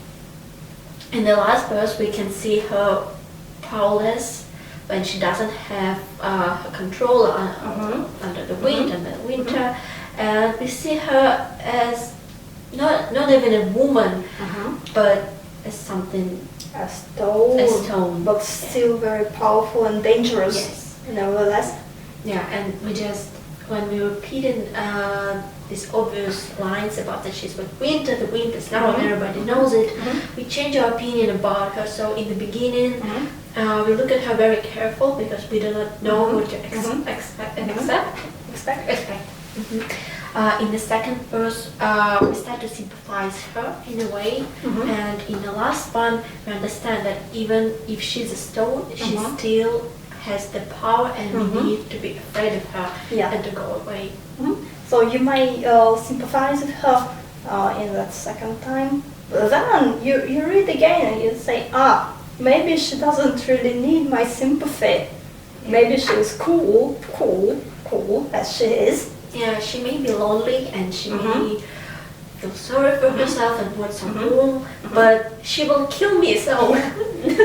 in the last verse, we can see her powerless when she doesn't have her control under the wind and the winter. And we see her as not even a woman, but as something, a stone, but still very powerful and dangerous, nevertheless. Yeah, and we just, when we repeated these obvious lines about that she's with winter, the wind is now, everybody knows it, we change our opinion about her. So in the beginning, we look at her very careful because we do not know what to expect. In the second verse, we start to sympathize her in a way, and in the last one, we understand that even if she's a stone, she still has the power, and we need to be afraid of her and to go away. So you may sympathize with her in that second time, but then you read again and you say, maybe she doesn't really need my sympathy. Maybe she's cool as she is. Yeah, she may be lonely and she may feel sorry for herself and want some room, but she will kill me, so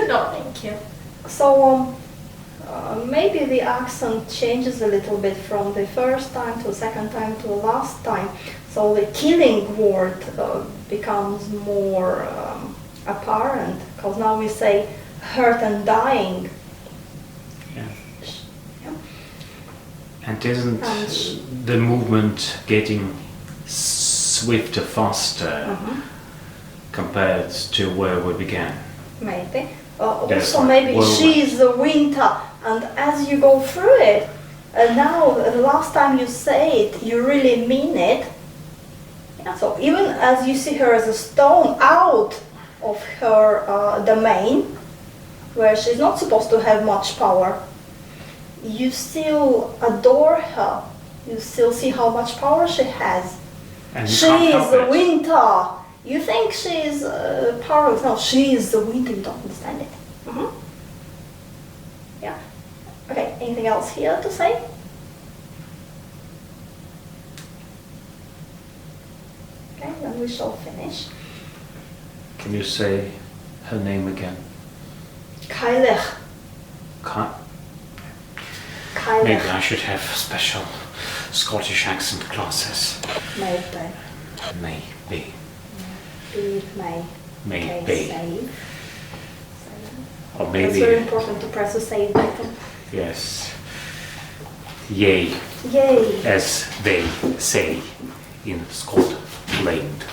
no, thank you. So maybe the accent changes a little bit from the first time to the second time to the last time. So the killing word becomes more apparent, because now we say hurt and dying. And isn't the movement getting swifter, faster compared to where we began? Maybe. Also maybe she's the winter, and as you go through it, now the last time you say it, you really mean it. Yeah, so even as you see her as a stone out of her domain, where she's not supposed to have much power, you still adore her. You still see how much power she has. And she is the winter. You think she is powerless. No, she is the winter. You don't understand it. Yeah. Okay, anything else here to say? Okay, then we shall finish. Can you say her name again? Cailleach. Maybe I should have special Scottish accent classes. Maybe. Maybe. Maybe. Save. Or maybe. It's very important to press the save button. Yes. yay, Yay. as they say in Scotland.